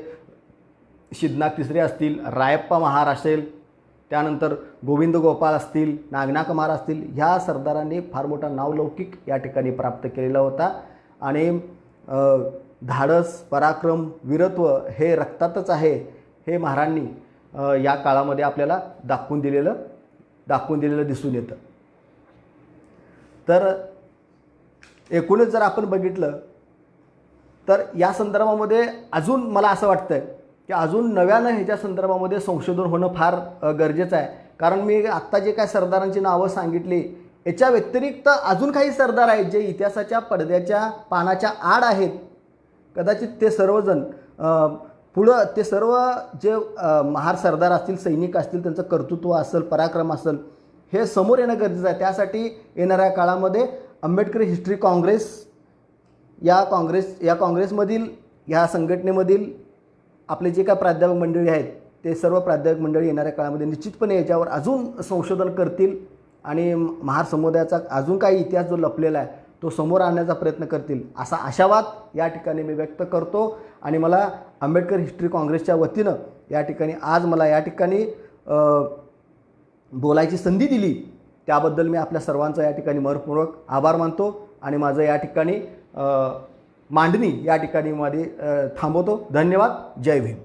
शिदनाग तिसरे असतील, रायप्पा महार असेल, त्यानंतर गोविंद गोपाळ असतील, नागनाथ महार असतील, ह्या सरदारांनी फार मोठा नावलौकिक या ठिकाणी प्राप्त केलेला होता. आणि धाडस, पराक्रम, वीरत्व हे रक्तातच आहे हे महारांनी या काळामध्ये आपल्याला दाखवून दिलेलं दिसून येतं. तर एकूणच जर आपण बघितलं तर या संदर्भामध्ये अजून मला असं वाटतं की अजून नव्यानं ह्याच्या संदर्भामध्ये संशोधन होणं फार गरजेचं आहे. कारण मी आत्ता जे काय सरदारांची नावं सांगितली याच्या व्यतिरिक्त अजून काही सरदार आहेत जे इतिहासाच्या पडद्याच्या पानाच्या आड आहेत. कदाचित ते सर्वजण पुढं ते सर्व जे महार सरदार असतील, सैनिक असतील, त्यांचं कर्तृत्व असेल, पराक्रम असेल, हे समोर येणं गरजेचं आहे. त्यासाठी येणाऱ्या काळामध्ये आंबेडकरी हिस्ट्री काँग्रेस या काँग्रेसमधील ह्या संघटनेमधील आपले जे काय प्राध्यापक मंडळी आहेत ते सर्व प्राध्यापक मंडळी येणाऱ्या काळामध्ये निश्चितपणे याच्यावर अजून संशोधन करतील आणि महार समुदायाचा अजून काही इतिहास जो लपलेला आहे तो समोर आणण्याचा प्रयत्न करतील असा आशावाद या ठिकाणी मी व्यक्त करतो. आणि मला आंबेडकर हिस्ट्री काँग्रेसच्या वतीनं या ठिकाणी आज मला या ठिकाणी बोलायची संधी दिली त्याबद्दल मी आपल्या सर्वांचा या ठिकाणी मनपूर्वक आभार मानतो आणि माझं या ठिकाणी मांडणी या ठिकाणी मध्ये थांबवतो. धन्यवाद. जय भीम.